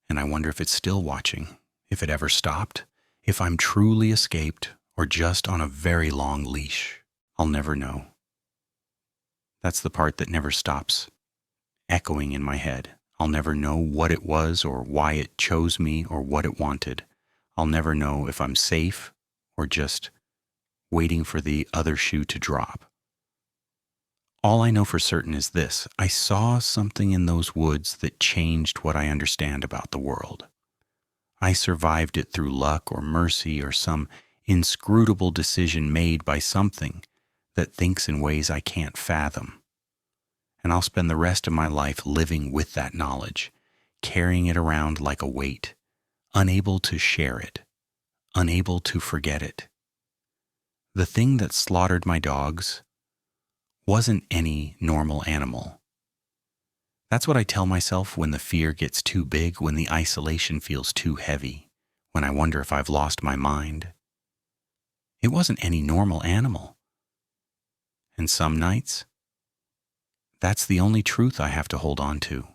And I wonder if it's still watching, if it ever stopped, if I'm truly escaped or just on a very long leash. I'll never know. That's the part that never stops echoing in my head. I'll never know what it was or why it chose me or what it wanted. I'll never know if I'm safe or just waiting for the other shoe to drop. All I know for certain is this: I saw something in those woods that changed what I understand about the world. I survived it through luck or mercy or some inscrutable decision made by something that thinks in ways I can't fathom. And I'll spend the rest of my life living with that knowledge, carrying it around like a weight, unable to share it, unable to forget it. The thing that slaughtered my dogs wasn't any normal animal. That's what I tell myself when the fear gets too big, when the isolation feels too heavy, when I wonder if I've lost my mind. It wasn't any normal animal. And some nights, that's the only truth I have to hold on to.